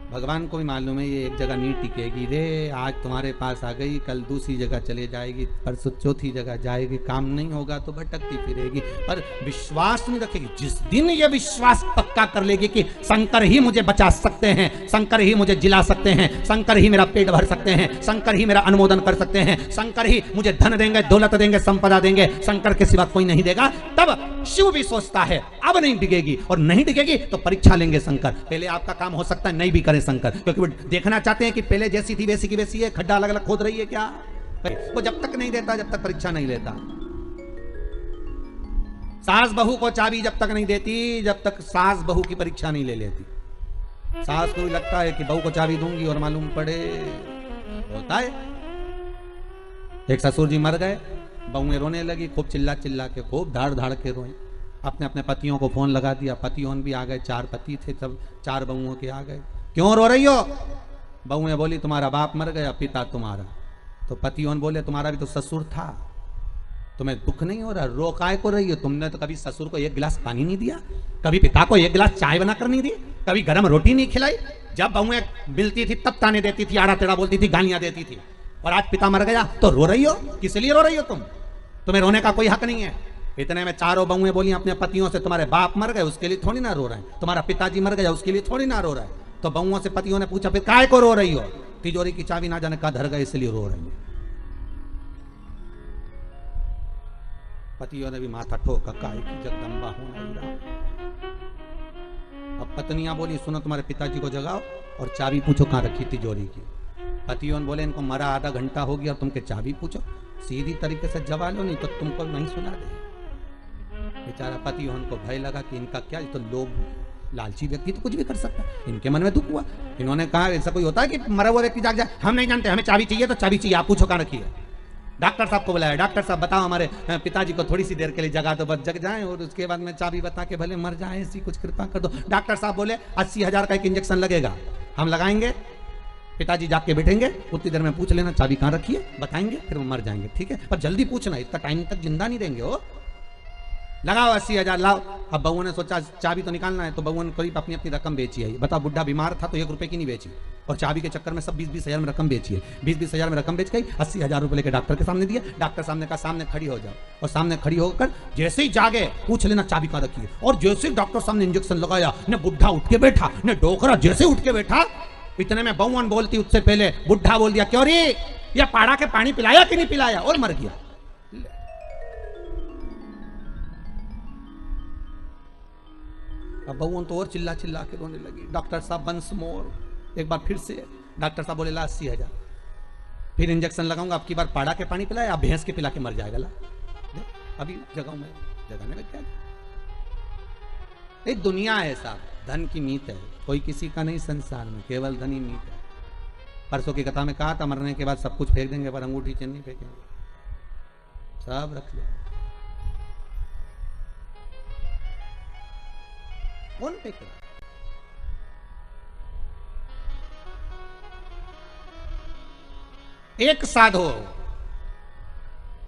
भगवान को भी मालूम है ये एक जगह नहीं टिकेगी रे, आज तुम्हारे पास आ गई, कल दूसरी जगह चले जाएगी, परसों चौथी जगह जाएगी, काम नहीं होगा तो भटकती फिरेगी, पर विश्वास नहीं रखेगी। जिस दिन ये विश्वास पक्का कर लेगी कि शंकर ही मुझे बचा सकते हैं, शंकर ही मुझे जिला सकते हैं, शंकर ही मेरा पेट भर सकते हैं, शंकर ही मेरा अनुमोदन कर सकते हैं, शंकर ही मुझे धन देंगे, दौलत देंगे, संपदा देंगे, शंकर के सिवा कोई नहीं देगा, तब शिव भी सोचता है अब नहीं टिकेगी, और नहीं टिकेगी तो परीक्षा लेंगे शंकर। पहले आपका काम हो सकता है नहीं भी करे शंकर, क्योंकि वो देखना चाहते हैं कि पहले जैसी थी वैसी की वैसी है, खड्डा अलग अलग खोद रही है क्या। वो जब तक नहीं देता, जब तक परीक्षा नहीं लेता। सास बहू को चाबी जब तक नहीं देती, जब तक सास बहू की परीक्षा नहीं ले लेती। सास को भी लगता है कि बहू को चाबी दूंगी और मालूम पड़े होता है। एक ससुर जी मर गए, बहुएं रोने लगी, खूब चिल्ला चिल्ला के, खूब धाड़ धाड़ के रोए। अपने अपने पतियों को फोन लगा दिया, पतियों भी आ गए, 4 पति थे, तब 4 बहुओं के आ गए। क्यों रो रही हो? बहुएं बोली तुम्हारा बाप मर गया, पिता तुम्हारा। तो पतियों बोले तुम्हारा भी तो ससुर था, तुम्हें दुख नहीं हो रहा, रो काय को रही हो? तुमने तो कभी ससुर को 1 गिलास पानी नहीं दिया, कभी पिता को 1 गिलास चाय बनाकर नहीं दी, कभी गर्म रोटी नहीं खिलाई। जब बहुएं मिलती थी तब ताने देती थी, आड़ा टेढ़ा बोलती थी, गालियां देती थी। और आज पिता मर गया तो रो रही हो? किस लिए रो रही हो तुम? तुम्हें रोने का कोई हक नहीं है। इतने में 4 बहुएं बोली अपने पतियों से तुम्हारे बाप मर गए उसके लिए थोड़ी ना रो रहे हैं, तुम्हारा पिताजी मर गया उसके लिए थोड़ी ना रो रहे हैं। तो बहुओं से पतियों ने पूछा फिर काय को रो रही हो? तिजोरी की चाबी ना जाने का धर गए इसलिए रो रही है। पतियों ने भी माथा ठोका, काय की जगदम्बा हो नहीं रहा। अब पत्नियां बोली सुनो तुम्हारे पिताजी को जगाओ और चाबी पूछो कहां रखी तिजोरी की। पतियों ने बोले इनको मरा आधा घंटा हो गया और तुमके चाबी पूछो, सीधी तरीके से जवाब लो नहीं तो तुमको नहीं सुना दे। बेचारा पतियों को भय लगा कि इनका क्या, तो लोभ लालची व्यक्ति तो कुछ भी कर सकता है। इनके मन में दुख हुआ, इन्होंने कहा ऐसा कोई होता है कि मरा हुआ व्यक्ति जाग जाए? हम नहीं जानते, हमें चाबी चाहिए तो चाबी चाहिए, आप पूछो कहां रखी है। डॉक्टर साहब को बुलाया, डॉक्टर साहब बताओ हमारे पिताजी को थोड़ी सी देर के लिए जगा दो, बस जग जाएं और उसके बाद में चाबी बता के भले मर जाए, ऐसी कुछ कृपा कर दो। डॉक्टर साहब बोले 80,000 का एक इंजेक्शन लगेगा, हम लगाएंगे, पिताजी जाग के बैठेंगे, उतनी देर में पूछ लेना चाबी कहां रखी है, बताएंगे, फिर वो मर जाएंगे, ठीक है? पर जल्दी पूछना, इतना टाइम तक जिंदा नहीं रहेंगे वो। लगाओ 80,000 लाओ। अब बउआ ने सोचा चाबी तो निकालना है, तो बउआ ने करीब अपनी अपनी रकम बेची है। बता, बुढ़ा बीमार था तो 1 रुपए की नहीं बेची, और चाबी के चक्कर में सब 20-20 में रकम बेची है। 20-20 में रकम बेच गई, 80,000 रुपए लेकर डॉक्टर के सामने दिए। डॉक्टर सामने कहा सामने खड़ी हो जाओ, और सामने खड़ी होकर जैसे ही जागे पूछ लेना चाबी कहां रखी है। और जैसे ही डॉक्टर सामने इंजेक्शन लगाया, न बुढ़ा उठ के बैठा, न डोकरा जैसे उठ के बैठा, इतने में बउवन बोलती उससे पहले बुढ़ा बोल दिया क्यों रे, या पाड़ा के पानी पिलाया कि नहीं पिलाया, और मर गया। अब बउवन तो और चिल्ला चिल्ला के रोने लगी। डॉक्टर साहब वंस मोर, एक बार फिर से डॉक्टर साहब बोले ला 80,000, फिर इंजेक्शन लगाऊंगा, अब की बार पाड़ा के पानी पिलाया, अब भैंस के पिला के मर जाएगा। ला अभी जगाऊं मैं, जगाने में क्या, एक दुनिया है साहब, धन की मीत है, कोई किसी का नहीं संसार में, केवल धन ही मीत है। परसों की कथा में कहा था मरने के बाद सब कुछ फेंक देंगे पर अंगूठी चिन्ह नहीं फेंकेंगे, सब रख लो। कौन फेंक रहा? एक साधो,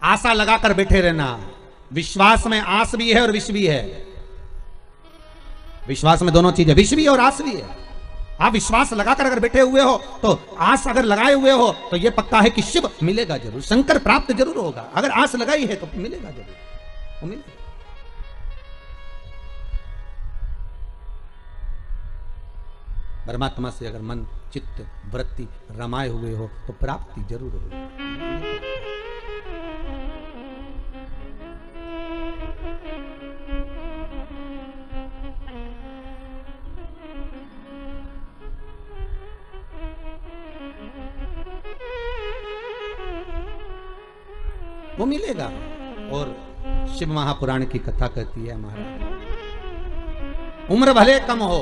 आशा लगाकर बैठे रहना। विश्वास में आस भी है और विष भी है। विश्वास में दोनों चीजें, विष भी है और आस भी है। आप विश्वास लगाकर अगर बैठे हुए हो तो, आस अगर लगाए हुए हो तो यह पक्का है कि शिव मिलेगा जरूर, शंकर प्राप्त जरूर होगा। अगर आस लगाई है तो मिलेगा जरूर, वो मिलेगा। परमात्मा से अगर मन चित्त वृत्ति रमाए हुए हो तो प्राप्ति जरूर होगी। वो मिलेगा। और शिव महापुराण की कथा कहती है महाराज, उम्र भले कम हो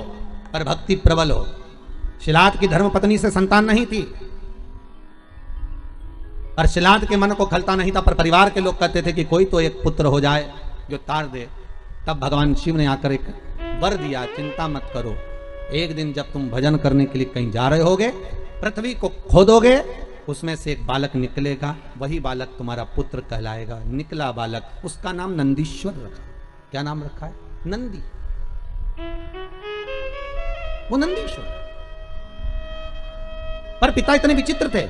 पर भक्ति प्रबल हो। शिलाद की धर्म पत्नी से संतान नहीं थी और शिलाद के मन को खलता नहीं था, पर परिवार के लोग कहते थे कि कोई तो एक पुत्र हो जाए जो तार दे। तब भगवान शिव ने आकर एक वर दिया, चिंता मत करो, एक दिन जब तुम भजन करने के लिए कहीं जा रहे होगे, पृथ्वी को खोदोगे, उसमें से एक बालक निकलेगा, वही बालक तुम्हारा पुत्र कहलाएगा। निकला बालक, उसका नाम नंदीश्वर रखा। क्या नाम रखा है? नंदी। वो नंदीश्वर। पर पिता इतने विचित्र थे।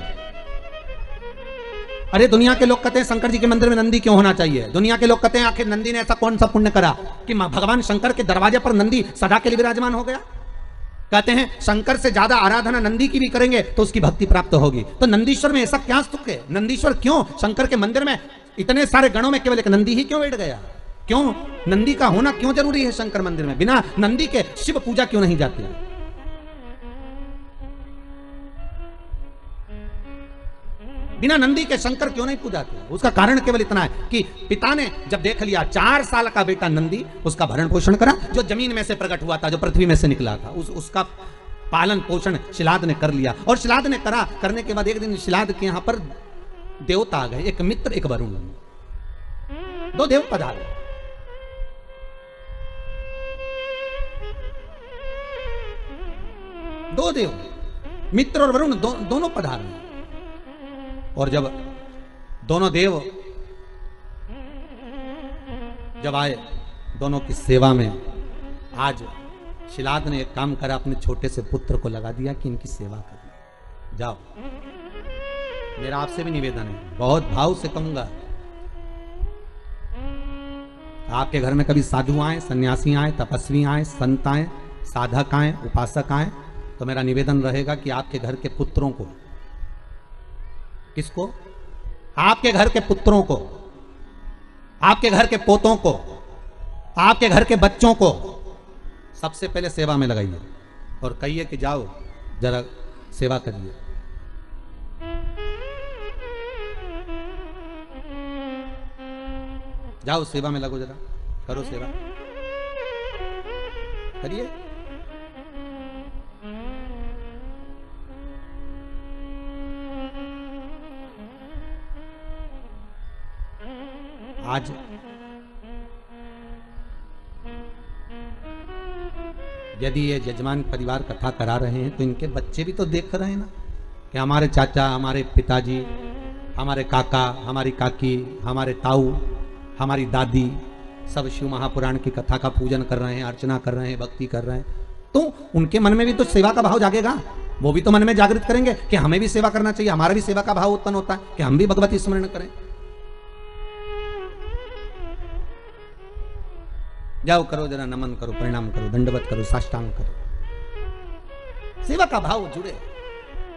अरे दुनिया के लोग कहते हैं शंकर जी के मंदिर में नंदी क्यों होना चाहिए? दुनिया के लोग कहते हैं आखिर नंदी ने ऐसा कौन सा पुण्य करा कि भगवान शंकर के दरवाजे पर नंदी सदा के लिए विराजमान हो गया? कहते हैं शंकर से ज्यादा आराधना नंदी की भी करेंगे तो उसकी भक्ति प्राप्त होगी। तो नंदीश्वर में ऐसा क्या सुख है? नंदीश्वर क्यों शंकर के मंदिर में इतने सारे गणों में केवल एक नंदी ही क्यों बैठ गया? क्यों नंदी का होना क्यों जरूरी है शंकर मंदिर में? बिना नंदी के शिव पूजा क्यों नहीं जाती है? बिना नंदी के शंकर क्यों नहीं पूजाते? उसका कारण केवल इतना है कि पिता ने जब देख लिया 4 साल का बेटा नंदी, उसका भरण पोषण करा, जो जमीन में से प्रकट हुआ था, जो पृथ्वी में से निकला था, उसका पालन पोषण शिलाद ने कर लिया। और शिलाद ने करने के बाद एक दिन शिलाद के यहां पर देवता आ गए, एक मित्र एक वरुण, 2 देव पधारे। दो देव, मित्र और वरुण दोनों पधारे। और जब दोनों देव जब आए दोनों की सेवा में, आज शिलाद ने एक काम करा, अपने छोटे से पुत्र को लगा दिया कि इनकी सेवा करनी। जाओ, मेरा आपसे भी निवेदन है, बहुत भाव से कहूंगा, आपके घर में कभी साधु आए, सन्यासी आए, तपस्वी आए, संत आए, साधक आए, उपासक आए, तो मेरा निवेदन रहेगा कि आपके घर के पुत्रों को, किसको? आपके घर के पुत्रों को, आपके घर के पोतों को, आपके घर के बच्चों को सबसे पहले सेवा में लगाइए और कहिए कि जाओ जरा सेवा करिए। जाओ सेवा में लगो, जरा करो सेवा, करिए। आज यदि ये जजमान परिवार कथा करा रहे हैं तो इनके बच्चे भी तो देख रहे हैं ना कि हमारे चाचा, हमारे पिताजी, हमारे काका, हमारी काकी, हमारे ताऊ, हमारी दादी सब शिव महापुराण की कथा का पूजन कर रहे हैं, अर्चना कर रहे हैं, भक्ति कर रहे हैं, तो उनके मन में भी तो सेवा का भाव जागेगा। वो भी तो मन में जागृत करेंगे कि हमें भी सेवा करना चाहिए, हमारा भी सेवा का भाव उत्पन्न होता है कि हम भी भगवती स्मरण करें। जाओ करो, जरा नमन करो, प्रणाम करो, दंडवत करो, साष्टांग करो, सेवा का भाव जुड़े।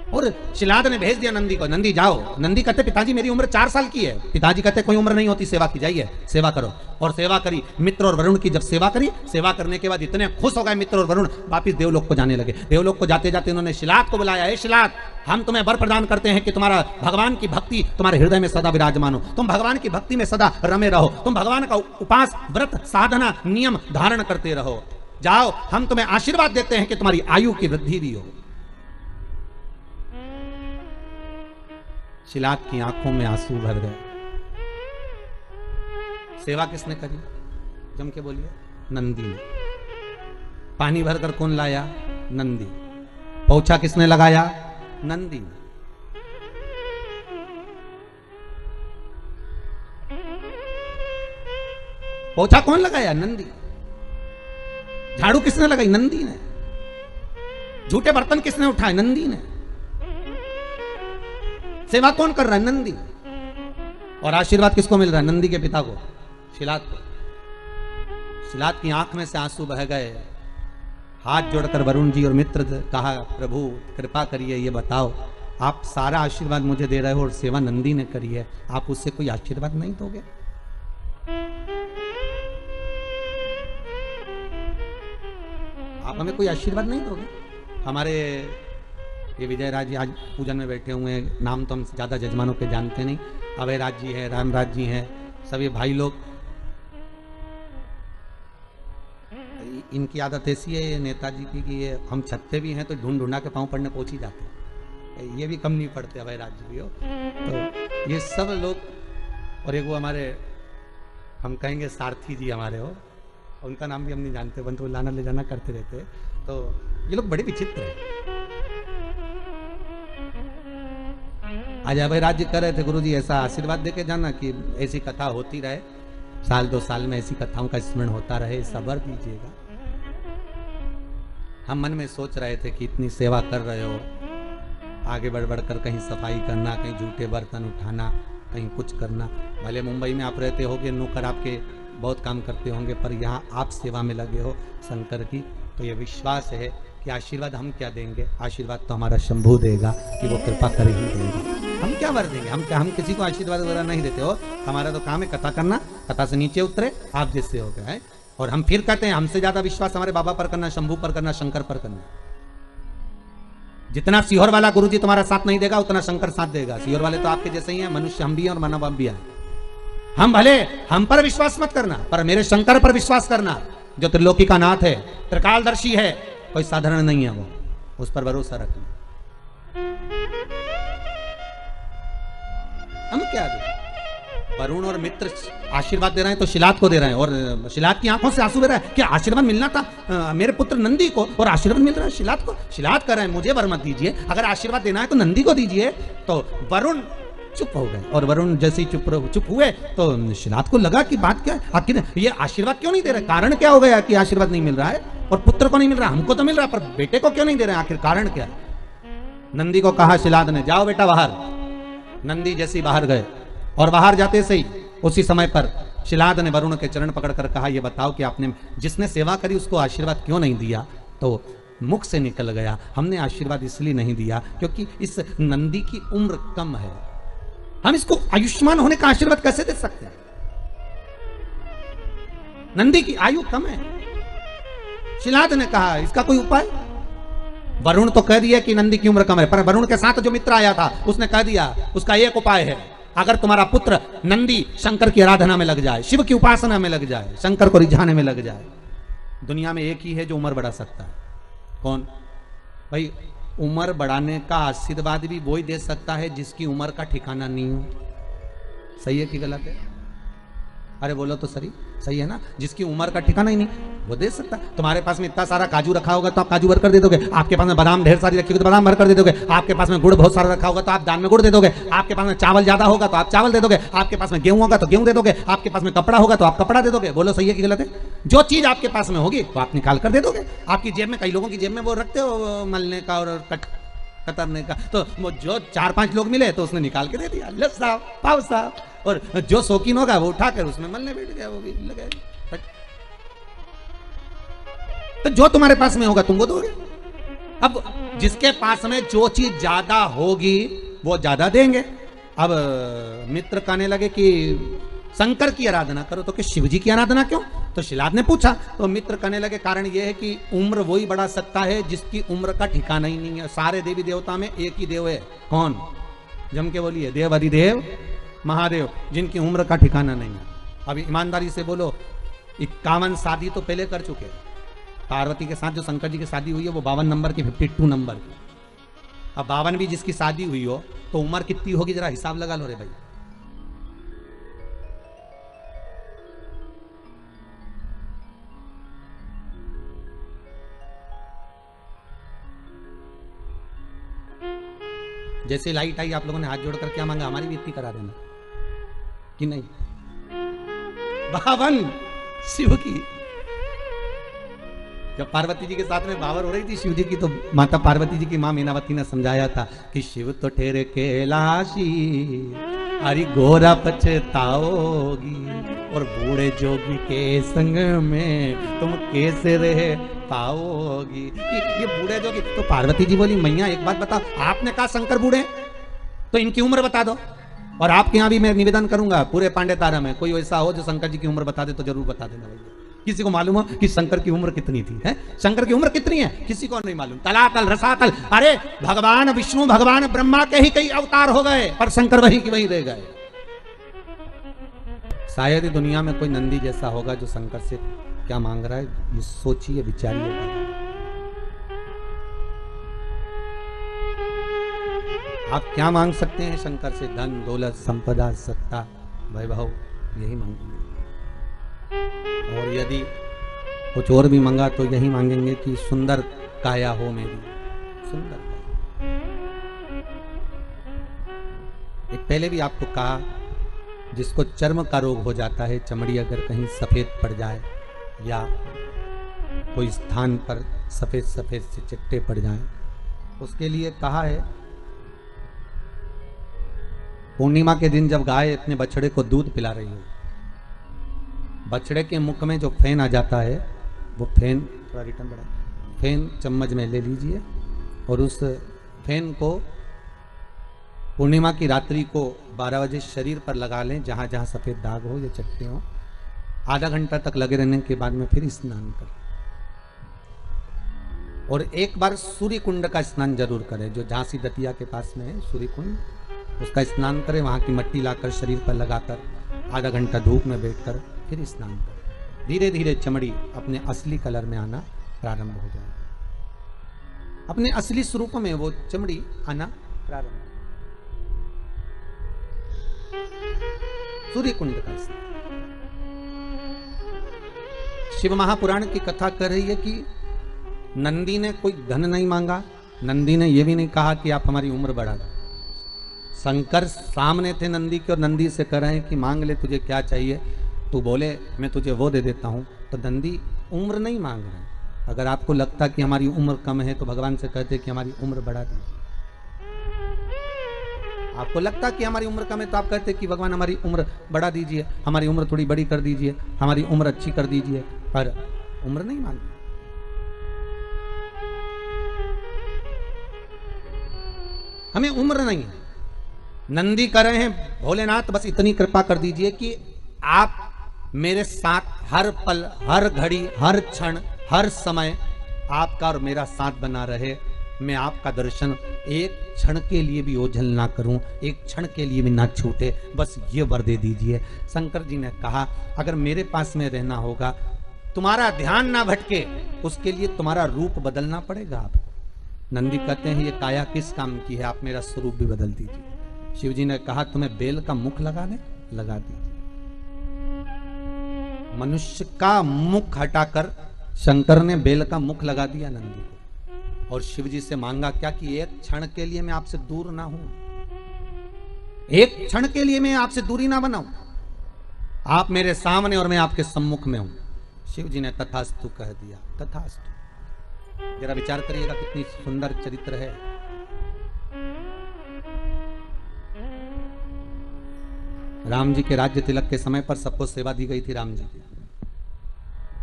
और शिलाद ने भेज दिया नंदी को, नंदी जाओ। नंदी कहते पिताजी मेरी उम्र 4 साल की है। पिताजी कहते कोई उम्र नहीं होती सेवा की, जाइए सेवा करो। और सेवा करी, मित्र और वरुण की जब सेवा करी, सेवा करने के बाद इतने खुश हो गए मित्र और वरुण, वापिस देवलोक को जाने लगे। देवलोक को जाते जाते उन्होंने शिलाद को बुलाया, ए शिलाद, हम तुम्हें वर प्रदान करते हैं कि तुम्हारा भगवान की भक्ति तुम्हारे हृदय में सदा विराजमान हो, तुम भगवान की भक्ति में सदा रमे रहो, तुम भगवान का उपास, व्रत, साधना, नियम धारण करते रहो। जाओ, हम तुम्हें आशीर्वाद देते हैं कि तुम्हारी आयु की वृद्धि भी हो। शिलाद की आंखों में आंसू भर गए। सेवा किसने करी? जम के बोलिए, नंदी ने। पानी भरकर कौन लाया? नंदी। पोछा किसने लगाया? नंदी ने। पोछा कौन लगाया? नंदी। झाड़ू किसने लगाई? नंदी ने। झूठे बर्तन किसने उठाए? नंदी ने। सेवा कौन कर रहा है? नंदी। और आशीर्वाद किसको मिल रहा है? नंदी के पिता को, शिलाद को। शिलाद की आंख में से आंसू बह गए। हाथ जोड़कर वरुण जी और मित्र कहा, प्रभु कृपा करिए, ये बताओ, आप सारा आशीर्वाद मुझे दे रहे हो और सेवा नंदी ने करी है, आप उससे कोई आशीर्वाद नहीं दोगे? आप हमें कोई आशीर्वाद नहीं दोगे? हमारे ये विजय राज जी आज पूजन में बैठे हुए हैं, नाम तो हम ज्यादा जजमानों के जानते नहीं। अभयराज जी हैं, रामराज जी हैं, सभी भाई लोग। इनकी आदत ऐसी है नेताजी की कि ये हम छत पे भी हैं तो ढूंढ ढूंढा के पाँव पड़ने पहुंच ही जाते हैं। ये भी कम नहीं पड़ते अभयराज जी भी हो। तो ये सब लोग, और एक वो हमारे हम कहेंगे सारथी जी हमारे हो, उनका नाम भी हम नहीं जानते, बंतु लाना ले जाना करते रहते। तो ये लोग बड़े विचित्र हैं। आज अभयराज जी कह रहे थे गुरु जी ऐसा आशीर्वाद देके जाना कि ऐसी कथा होती रहे, साल 2 साल में ऐसी कथाओं का स्मरण होता रहे, सबर दीजिएगा। हम मन में सोच रहे थे कि इतनी सेवा कर रहे हो, आगे बढ़ बढ़ कर कहीं सफाई करना, कहीं जूठे बर्तन उठाना, कहीं कुछ करना। भले मुंबई में आप रहते होगे, नौकर आपके बहुत काम करते होंगे, पर यहाँ आप सेवा में लगे हो शंकर की, तो ये विश्वास है कि आशीर्वाद हम क्या देंगे, आशीर्वाद तो हमारा शंभू देगा कि वो कृपा कर ही देगा। हम क्या वर देंगे, हम किसी को आशीर्वाद वगैरह नहीं देते हो। हमारा तो काम है कथा करना, कथा से नीचे उतरे आप जिससे हो गए। और हम फिर कहते हैं हमसे ज्यादा विश्वास हमारे बाबा पर करना, शंभू पर करना, शंकर पर करना। जितना सीहोर वाला गुरुजी तुम्हारा साथ नहीं देगा उतना शंकर साथ देगा। सीहोर वाले तो आपके जैसे ही हैं, मनुष्य हम भी हैं और मानव हम भी हैं। हम भले हम पर विश्वास मत करना, पर मेरे शंकर पर विश्वास करना, जो त्रिलोकी का नाथ है, त्रिकालदर्शी है, कोई साधारण नहीं है वो, उस पर भरोसा रखना। हम क्या दें? वरुण और मित्र आशीर्वाद दे रहे हैं तो शिलात को दे रहे हैं, और शिलात की आंखों से आंसू बह रहा है। क्या आशीर्वाद मिलना था मेरे पुत्र नंदी को, और आशीर्वाद मिल रहा है शिलात को। शिलात कर रहे हैं मुझे वर मत दीजिए, अगर आशीर्वाद देना है तो नंदी को दीजिए। तो वरुण चुप हो गए, और वरुण जैसे ही चुप हुए तो शिलात को लगा कि बात क्या है, आखिर ये आशीर्वाद क्यों नहीं दे रहे, कारण क्या हो गया कि आशीर्वाद नहीं मिल रहा है, और पुत्र को नहीं मिल रहा, हमको तो मिल रहा है, पर बेटे को क्यों नहीं दे रहे, आखिर कारण क्या है। नंदी को कहा शिलाद ने, जाओ बेटा बाहर। नंदी जैसे बाहर गए, और बाहर जाते से ही उसी समय पर शिलाद ने वरुण के चरण पकड़कर कहा, ये बताओ कि आपने जिसने सेवा करी उसको आशीर्वाद क्यों नहीं दिया। तो मुख से निकल गया, हमने आशीर्वाद इसलिए नहीं दिया क्योंकि इस नंदी की उम्र कम है, हम इसको आयुष्मान होने का आशीर्वाद कैसे दे सकते हैं। नंदी की आयु कम है। शिलाद ने कहा इसका कोई उपाय। वरुण तो कह दिया कि नंदी की उम्र कम है, पर वरुण के साथ जो मित्र आया था उसने कह दिया उसका एक उपाय है, अगर तुम्हारा पुत्र नंदी शंकर की आराधना में लग जाए, शिव की उपासना में लग जाए, शंकर को रिझाने में लग जाए। दुनिया में एक ही है जो उम्र बढ़ा सकता है, कौन भाई? उम्र बढ़ाने का आशीर्वाद भी वही दे सकता है जिसकी उम्र का ठिकाना नहीं हो। सही है कि गलत है? अरे बोलो तो सही है ना। जिसकी उम्र का ठिकाना ही नहीं वो दे सकता है। तुम्हारे पास में इतना सारा काजू रखा होगा तो आप काजू भर कर दे दोगे, आपके पास में बादाम ढेर सारी रखी होगी तो बादाम भर कर दे दोगे, आपके पास में गुड़ बहुत सारा रखा होगा तो आप दान में गुड़ दे दोगे, आपके पास में चावल ज्यादा होगा तो आप चावल दे दोगे, आपके पास में गेहूं होगा तो गेहूं दे दोगे, आपके पास में कपड़ा होगा तो आप कपड़ा दे दोगे। बोलो सही है कि गलत है? जो चीज आपके पास में होगी वो आप निकाल कर दे दोगे। आपकी जेब में, कई लोगों की जेब में वो रखते हो मलने का और कतरने का, तो वो जो 4-5 लोग मिले तो उसने निकाल के दे दिया, ले साहब पाव साहब, और जो शौकीन होगा वो उठाकर उसमें मलने बैठ गया, वो भी लगे। तो जो तुम्हारे पास में होगा तुम वो दोगे। अब जिसके पास में जो चीज ज्यादा होगी वो ज्यादा देंगे। अब मित्र कहने लगे कि शंकर की आराधना करो, तो कि शिव जी की आराधना क्यों? तो शिलाद ने पूछा, तो मित्र कहने लगे कारण यह है कि उम्र वही बढ़ा सकता है जिसकी उम्र का ठिकाना ही नहीं है। सारे देवी देवता में एक ही देव है, कौन? जम के बोलिए, देव अधिदेव महादेव, जिनकी उम्र का ठिकाना नहीं है। अभी ईमानदारी से बोलो, 51 शादी तो पहले कर चुके। पार्वती के साथ जो शंकर जी की शादी हुई है वो 52 नंबर की, 52 नंबर की। अब 52 भी जिसकी शादी हुई हो तो उम्र कितनी होगी जरा हिसाब लगा लो रे भाई। जैसे लाइट आई आप लोगों ने हाथ जोड़कर क्या मांगा, हमारी भी इतनी करा देना कि नहीं? 52 शिव की। जब पार्वती जी के साथ में बावर हो रही थी शिव जी की, तो माता पार्वती जी की मां मीनावती ने समझाया था कि शिव तो ठहरे कैलाशी, हरि गोरा पछताओगी, और बूढ़े जोगी के संग में तुम कैसे रह पाओगी। ये बूढ़े जोगी। तो पार्वती जी बोली मैया एक बात बताओ, आपने कहा शंकर बूढ़े तो इनकी उम्र बता दो, और आपके यहाँ भी मैं निवेदन करूंगा पूरे पांडे तारा में कोई ऐसा हो जो शंकर जी की उम्र बता दे तो जरूर बता देना भैया। किसी को मालूम हो कि शंकर की उम्र कितनी थी? है शंकर की उम्र कितनी है किसी को नहीं मालूम। तलातल रसातल, अरे भगवान विष्णु भगवान ब्रह्मा के ही कई अवतार हो गए पर शंकर वही की वही रह गए। शायद ही दुनिया में कोई नंदी जैसा होगा जो शंकर से क्या मांग रहा है, ये सोचिए, विचारिए। आप क्या मांग सकते हैं शंकर से? धन, दौलत, संपदा, सत्ता, वैभव, यही मांगेंगे। और यदि कुछ और भी मांगा तो यही मांगेंगे कि सुंदर काया हो मेरी, सुंदर काया। एक पहले भी आपको कहा, जिसको चर्म का रोग हो जाता है, चमड़ी अगर कहीं सफेद पड़ जाए या कोई स्थान पर सफेद सफेद से चिट्टे पड़ जाएं, उसके लिए कहा है पूर्णिमा के दिन जब गाय अपने बछड़े को दूध पिला रही हो, बछड़े के मुख में जो फेन आ जाता है, वो फेन थोड़ा रिटर्न बढ़ा, फेन चम्मच में ले लीजिए और उस फेन को पूर्णिमा की रात्रि को 12 बजे शरीर पर लगा लें, जहां जहां सफेद दाग हो या चट्टे हो। आधा घंटा तक लगे रहने के बाद में फिर स्नान करें और एक बार सूर्य कुंड का स्नान जरूर करें, जो झांसी दतिया के पास में है सूर्य कुंड, उसका स्नान करें। वहां की मिट्टी लाकर शरीर पर लगाकर आधा घंटा धूप में बैठकर फिर स्नान करें। धीरे धीरे चमड़ी अपने असली कलर में आना प्रारंभ हो जाए, अपने असली स्वरूप में वो चमड़ी आना प्रारंभ। सूर्य कुंड का स्नान। शिव महापुराण की कथा कह रही है कि नंदी ने कोई धन नहीं मांगा, नंदी ने यह भी नहीं कहा कि आप हमारी उम्र बढ़ा दो। शंकर सामने थे नंदी के और नंदी से कह रहे हैं कि मांग ले, तुझे क्या चाहिए, तू बोले मैं तुझे वो दे देता हूं। तो नंदी उम्र नहीं मांग रहे। अगर आपको लगता कि हमारी उम्र कम है तो भगवान से कहते कि हमारी उम्र बढ़ा दीजिए। आपको लगता कि हमारी उम्र कम है तो आप कहते कि भगवान हमारी उम्र बढ़ा दीजिए, हमारी उम्र थोड़ी बड़ी कर दीजिए, हमारी उम्र अच्छी कर दीजिए, पर उम्र नहीं मांगते। हमें उम्र नहीं है। नंदी कर रहे हैं, भोलेनाथ बस इतनी कृपा कर दीजिए कि आप मेरे साथ हर पल, हर घड़ी, हर क्षण, हर समय आपका और मेरा साथ बना रहे। मैं आपका दर्शन एक क्षण के लिए भी ओझल ना करूं, एक क्षण के लिए भी ना छूटे, बस ये वर दे दीजिए। शंकर जी ने कहा अगर मेरे पास में रहना होगा, तुम्हारा ध्यान ना भटके, उसके लिए तुम्हारा रूप बदलना पड़ेगा आपको। नंदी कहते हैं ये काया किस काम की है, आप मेरा स्वरूप भी बदल दीजिए। शिव जी ने कहा तुम्हें बेल का मुख लगा दे, लगा दीजिए। मनुष्य का मुख हटाकर शंकर ने बेल का मुख लगा दिया नंदी को। और शिव जी से मांगा क्या कि एक क्षण के लिए मैं आपसे दूर ना हूं, एक क्षण के लिए मैं आपसे दूरी ना बनाऊं, आप मेरे सामने और मैं आपके सम्मुख में हूं। शिव जी ने तथास्तु कह दिया। तथास्तु। जरा विचार करिएगा कितनी सुंदर चरित्र है। राम जी के राज्य तिलक के समय पर सबको सेवा दी गई थी। राम जी की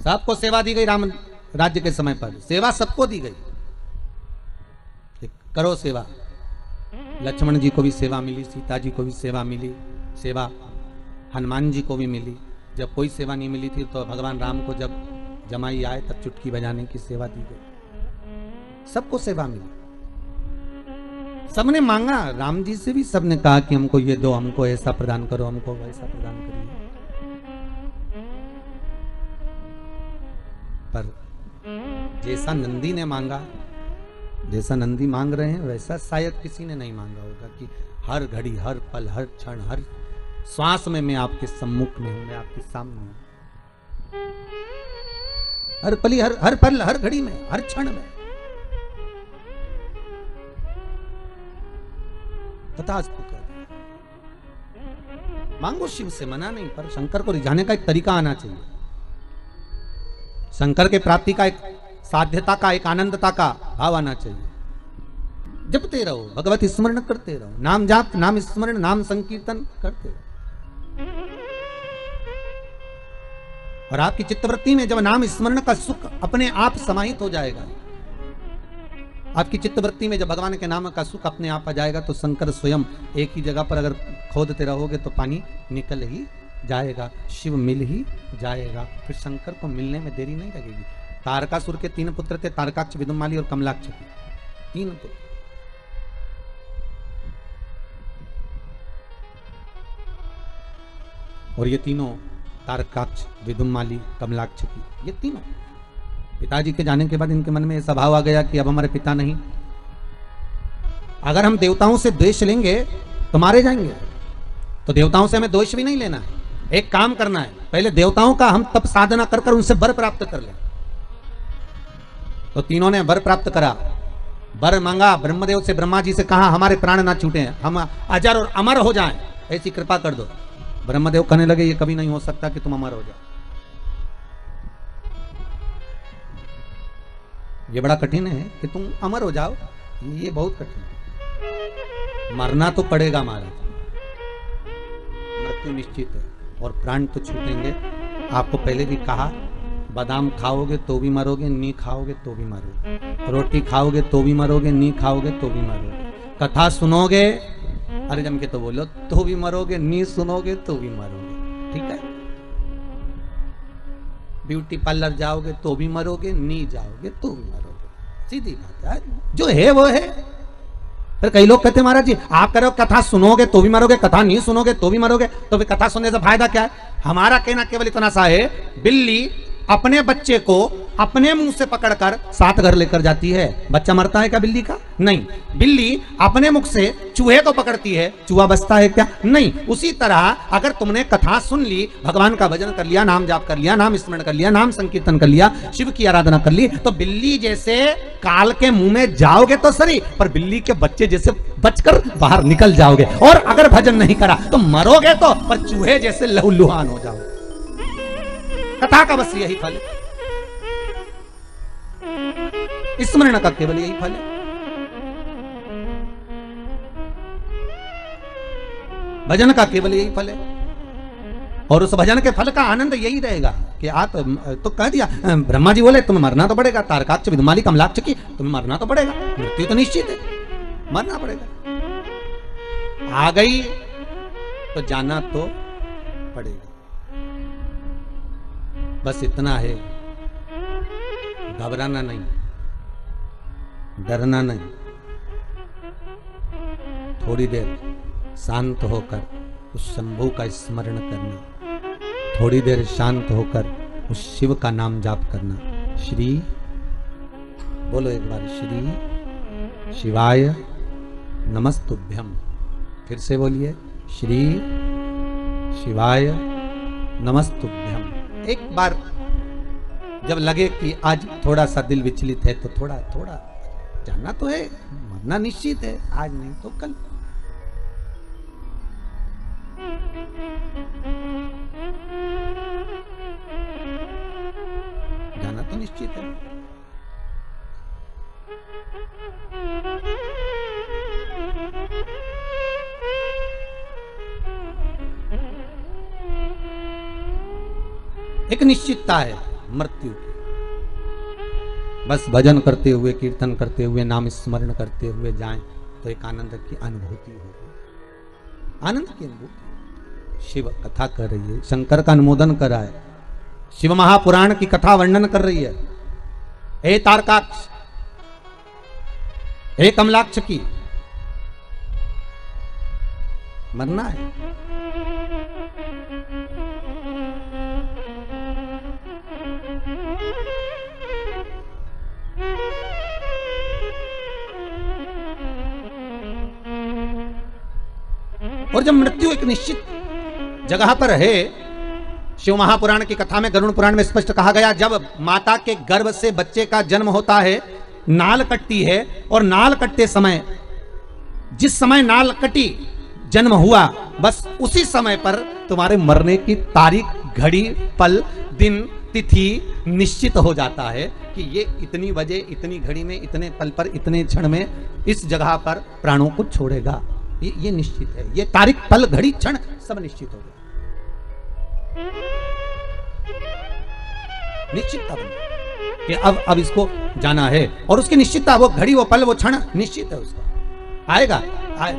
सबको सेवा दी गई। राम राज्य के समय पर सेवा सबको दी गई, करो सेवा। लक्ष्मण जी को भी सेवा मिली, सीता जी को भी सेवा मिली, सेवा हनुमान जी को भी मिली। जब कोई सेवा नहीं मिली थी तो भगवान राम को जब जमाई आए तब चुटकी बजाने की सेवा दी गई। सबको सेवा मिली, सबने मांगा। राम जी से भी सबने कहा कि हमको ये दो, हमको ऐसा प्रदान करो, हमको वैसा प्रदान करिए। पर जैसा नंदी ने मांगा, जैसा नंदी मांग रहे हैं, वैसा शायद किसी ने नहीं मांगा होगा कि हर घड़ी, हर पल, हर क्षण, हर श्वास में मैं आपके सम्मुख में हूं, मैं आपके सामने हूं। हर पली, हर पल, हर घड़ी में, हर क्षण में। तथास्तु कर मांगो, शिव से मना नहीं, पर शंकर को रिझाने का एक तरीका आना चाहिए। शंकर के प्राप्ति का एक साध्यता का, एक आनंदता का भाव आना चाहिए। जपते रहो, भगवत स्मरण करते रहो, नाम जाप, नाम स्मरण, नाम संकीर्तन करते रहो। और आपकी चित्तवृत्ति में जब नाम स्मरण का सुख अपने आप समाहित हो जाएगा, आपकी चित्तवृत्ति में जब भगवान के नाम का सुख अपने आप आ जाएगा, तो शंकर स्वयं एक ही जगह पर अगर खोदते रहोगे तो पानी निकल ही जाएगा, शिव मिल ही जाएगा। फिर शंकर को मिलने में देरी नहीं लगेगी। तारकासुर के 3 पुत्र थे, तारकाक्ष, विदुमाली और कमलाक्ष, 3 पुत्र। और ये तीनों तारकाक्ष, विदुम्माली, कमलाक्ष की, ये तीनों पिताजी के जाने के बाद इनके मन में ऐसा भाव आ गया कि अब हमारे पिता नहीं, अगर हम देवताओं से द्वेष लेंगे तो मारे जाएंगे, तो देवताओं से हमें द्वेष भी नहीं लेना है। एक काम करना है, पहले देवताओं का हम तप साधना कर कर उनसे वर प्राप्त कर लें। तो तीनों ने वर प्राप्त करा, वर मांगा ब्रह्मदेव से, ब्रह्मा जी से कहा हमारे प्राण ना छूटे, हम अजर और अमर हो जाएं, ऐसी कृपा कर दो। ब्रह्मदेव कहने लगे ये कभी नहीं हो सकता कि तुम अमर हो जाओ, ये बड़ा कठिन है कि तुम अमर हो जाओ, ये बहुत कठिन है। मरना तो पड़ेगा महाराज, मृत्यु निश्चित है और प्राण तो छूटेंगे। आपको पहले भी कहा, बादाम खाओगे तो भी मरोगे, नी खाओगे तो भी मरोगे, रोटी खाओगे तो भी मरोगे, नी खाओगे तो भी मरोगे, कथा सुनोगे, अरे जम के तो बोलो, तो भी मरोगे, नी सुनोगे तो भी मरोगे, ठीक है। ब्यूटी पार्लर जाओगे तो भी मरोगे, नी जाओगे तो भी मरोगे, सीधी बात है, जो है वो है। फिर कई लोग कहते हैं महाराज जी आप करो कथा सुनोगे तो भी मरोगे, कथा नहीं सुनोगे तो भी मरोगे, तो फिर कथा सुनने से फायदा क्या है? हमारा कहना केवल इतना सा है, बिल्ली अपने बच्चे को अपने मुंह से पकड़कर साथ घर लेकर जाती है, बच्चा मरता है क्या बिल्ली का? नहीं। बिल्ली अपने मुख से चूहे को पकड़ती है, चूहा बचता है क्या? नहीं। उसी तरह अगर तुमने कथा सुन ली, भगवान का भजन कर लिया, नाम जाप कर लिया, नाम स्मरण कर लिया, नाम संकीर्तन कर लिया, शिव की आराधना कर ली, तो बिल्ली जैसे काल के मुंह में जाओगे तो सही, पर बिल्ली के बच्चे जैसे बचकर बाहर निकल जाओगे। और अगर भजन नहीं करा तो मरोगे तो, पर चूहे जैसे लहूलुहान हो जाओगे। कथा का बस यही फल है, स्मरण का केवल यही फल है। भजन का केवल यही फल है, और उस भजन के फल का आनंद यही रहेगा कि आप तो कह दिया, ब्रह्मा जी बोले तुम्हें मरना तो पड़ेगा, तारकाक्ष, विदुम्माली, कमलाक्ष की, तुम्हें मरना तो पड़ेगा, मृत्यु तो निश्चित है, मरना पड़ेगा। आ गई तो जाना तो पड़ेगा, बस इतना है, घबराना नहीं, डरना नहीं, थोड़ी देर शांत होकर उस शंभू का स्मरण करना, थोड़ी देर शांत होकर उस शिव का नाम जाप करना। श्री बोलो एक बार, श्री शिवाय नमस्तुभ्यम, फिर से बोलिए, श्री शिवाय नमस्तुभ्यम। एक बार जब लगे कि आज थोड़ा सा दिल विचलित है तो थोड़ा थोड़ा जाना तो है, मरना निश्चित है, आज नहीं तो कल। जाना तो निश्चित है। एक निश्चितता है मृत्यु की, बस भजन करते हुए, कीर्तन करते हुए, नाम स्मरण करते हुए जाएं तो एक आनंद की अनुभूति होगी, आनंद की अनुभूति। शिव कथा कर रही है, शंकर का अनुमोदन कर रहा है, शिव महापुराण की कथा वर्णन कर रही है, हे तारकाक्ष, हे कमलाक्ष की, मरना है। और जब मृत्यु एक निश्चित जगह पर है, शिव महापुराण की कथा में, गरुड़ पुराण में स्पष्ट कहा गया, जब माता के गर्भ से बच्चे का जन्म होता है, नाल कटती है, और नाल कटते समय, जिस समय नाल कटी, जन्म हुआ, बस उसी समय पर तुम्हारे मरने की तारीख, घड़ी, पल, दिन, तिथि निश्चित हो जाता है कि ये इतनी बजे, इतनी घड़ी में, इतने पल पर, इतने क्षण में इस जगह पर प्राणों को छोड़ेगा। ये निश्चित है, ये तारीख, पल, घड़ी, क्षण सब निश्चित हो गया, निश्चितता बनी कि अब इसको जाना है, और उसकी निश्चितता, वो घड़ी, वो पल, वो क्षण निश्चित है, उसका आएगा।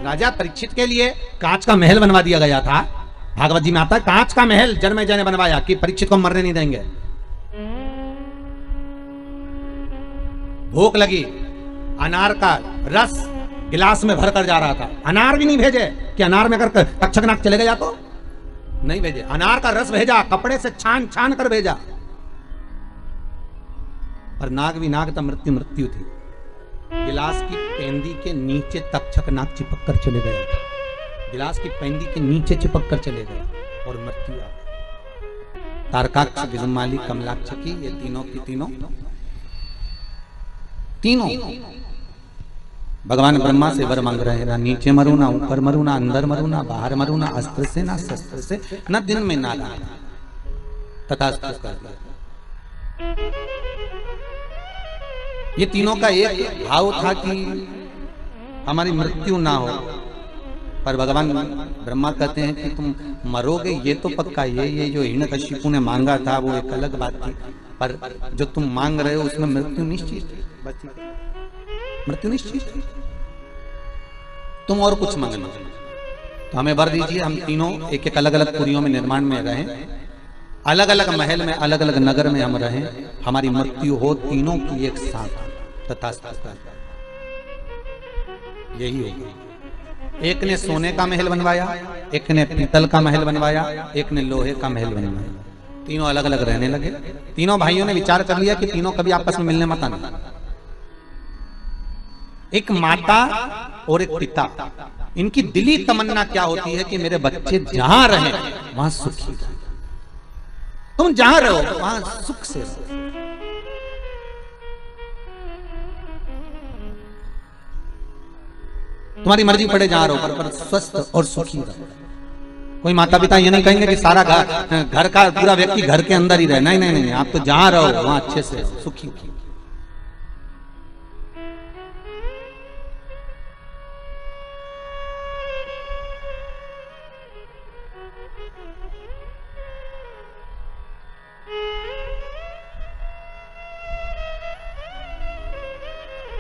राजा परीक्षित के लिए कांच का महल बनवा दिया गया था, भागवत जी में आता है, कांच का महल जन्मेजय ने बनवाया कि परीक्षित को मरने नहीं देंगे। भूख लगी, अनार का रस गिलास में भरकर जा रहा था, अनार भी नहीं भेजे कि अनार में अगर तक्षकनाग चले गया तो नहीं भेजे। अनार का रस भेजा, कपड़े से छान छान कर भेजा, पर नाग भी नाग था, मृत्यु मृत्यु थी। गिलास की पेंदी के नीचे तक्षक नाग चिपक कर चले गया था, गिलास की पेंदी के नीचे चिपक कर चले गए और मृत्यु आ गई। तारकाक्ष, विदुमाली, कमलाक्ष की ये तीनों की तीनों भगवान ब्रह्मा से वर मांग रहे हैं, ना नीचे मरू, ना ऊपर मरू, ना अंदर मरू, ना बाहर मरू, ना अस्त्र से ना शस्त्र से, न दिन में ना रात, तथास्तु कर दिया। ये तीनों का एक भाव था कि हमारी मृत्यु ना हो, पर भगवान ब्रह्मा कहते हैं कि तुम मरोगे ये तो पक्का, ये जो हिरण्यकशिपु ने मांगा था वो एक अलग बात थी, पर जो तुम मांग रहे हो उसमें मृत्यु निश्चित है, मृत्यु निश्चित है। तुम और कुछ मांगना तो हमें वर दीजिए, हम तीनों एक एक अलग अलग पुरियों में निर्माण में रहें, अलग अलग महल में, अलग अलग नगर में हम रहें, हमारी मृत्यु हो तीनों की एक साथ, तथा यही होगी। एक ने सोने का महल बनवाया, एक ने पीतल का महल बनवाया, एक ने लोहे का महल बनवाया, तीनों अलग अलग रहने लगे। तीनों भाइयों ने विचार कर लिया कि तीनों कभी आपस में मिलने मत आना। एक माता और एक पिता, इनकी दिली तमन्ना क्या होती है कि मेरे बच्चे जहां रहे वहां सुखी रहे, तुम जहां रहो वहां सुख से रहो। तुम्हारी मर्जी पड़े जहां रहो, पर स्वस्थ और सुखी रहो। कोई माता पिता ये नहीं कहेंगे कि सारा घर का पूरा व्यक्ति घर के अंदर ही रहे, नहीं नहीं नहीं, आप तो जहां रहो वहां अच्छे से सुखी।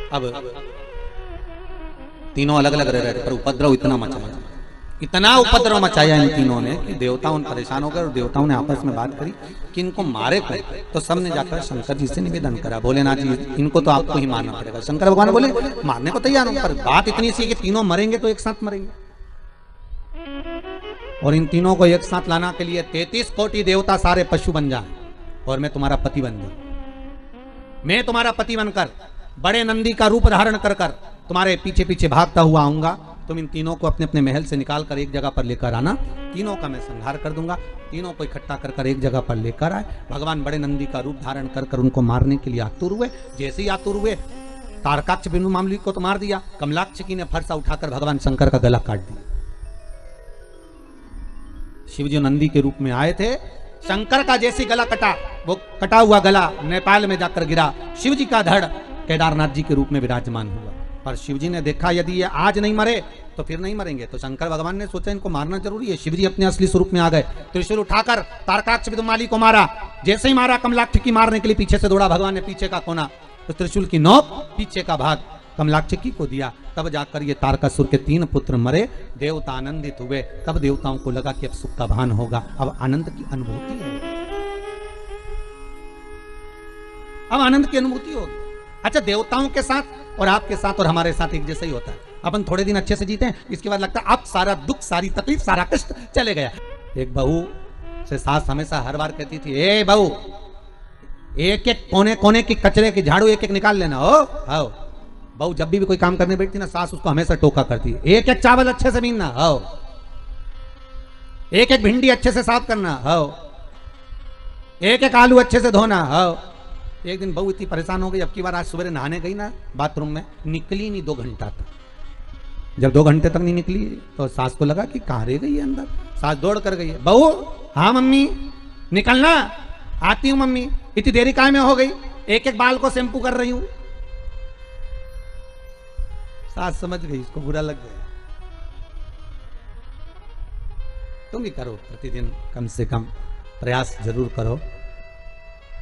अब तीनों अलग अलग रह रहे थे, पर उपद्रव इतना मचाया, इतना उपद्रव मचाया इन तीनों ने कि देवताओं परेशान हो गए और देवताओं ने आपस में बात करी कि इनको मारे कौन। तो सबने जाकर शंकर जी से निवेदन करा, भोलेनाथ जी इनको तो आपको ही मारना पड़ेगा। शंकर भगवान बोले मारने को तैयार हूं, पर बात इतनी सी है कि तीनों मरेंगे तो एक साथ मरेंगे, और इन तीनों को एक साथ लाना के लिए 33 कोटि देवता सारे पशु बन जाए और मैं तुम्हारा पति बन जाऊं। मैं तुम्हारा पति बनकर बड़े नंदी का रूप धारण कर कर तुम्हारे पीछे पीछे भागता हुआ आऊंगा। तुम इन तीनों को अपने अपने महल से निकाल कर एक जगह पर लेकर आना, तीनों का मैं संहार कर दूंगा। तीनों को इकट्ठा कर कर एक जगह पर लेकर आए। भगवान बड़े नंदी का रूप धारण कर कर उनको मारने के लिए आतुर हुए। जैसे ही आतुर हुए, तारकाक्ष बिनु मामली को तो मार दिया, कमलाक्ष की ने फरसा उठाकर भगवान शंकर का गला काट दिया। शिव जी नंदी के रूप में आए थे, शंकर का जैसे गला कटा, वो कटा हुआ गला नेपाल में जाकर गिरा। शिव जी का धड़ केदारनाथ जी के रूप में विराजमान हुआ। पर शिव जी ने देखा यदि ये आज नहीं मरे तो फिर नहीं मरेंगे, तो शंकर भगवान ने सोचा इनको मारना जरूरी है। शिव जी अपने असली स्वरूप में आ गए, त्रिशूल उठाकर तारकाक्ष विदुमाली को मारा। जैसे ही मारा, कमलाक्ष की मारने के लिए पीछे से दौड़ा भगवान ने पीछे का कोना, तो त्रिशूल की नोक पीछे का भाग कमलाक्ष को दिया। तब जाकर ये तारकासुर के 3 पुत्र मरे। देवता आनंदित हुए। तब देवताओं को लगा कि अब सुख का भान होगा, अब आनंद की अनुभूति है, अब आनंद की अनुभूति होगी। अच्छा, देवताओं के साथ और आपके साथ और हमारे साथ एक जैसा ही होता है। अपन थोड़े दिन अच्छे से जीते हैं, इसके बाद लगता है अब सारा दुख, सारी तकलीफ, सारा कष्ट चले गया। एक बहू से सास हमेशा हर बार कहती थी, ए बहू, एक एक कोने कोने की कचरे की झाड़ू एक एक निकाल लेना। हो आओ। बहू जब भी कोई काम करने बैठती ना, सास उसको हमेशा टोका करती, एक एक चावल अच्छे से बीनना, हो, एक एक भिंडी अच्छे से साफ करना, हो, एक एक आलू अच्छे से धोना, हो। एक दिन बहू इतनी परेशान हो गई, अब की बार आज सुबह नहाने गई ना बाथरूम में, निकली नहीं 2 घंटा तक। जब 2 घंटे तक नहीं निकली तो सास को लगा कि कहां रह गई है अंदर। सास दौड़ कर गई, बहू, हाँ मम्मी निकलना, आती हूं मम्मी। इतनी देरी काहे में हो गई? एक एक बाल को शैम्पू कर रही हूं। सास समझ गई, इसको बुरा लग गया। तुम भी करो, प्रतिदिन कम से कम प्रयास जरूर करो।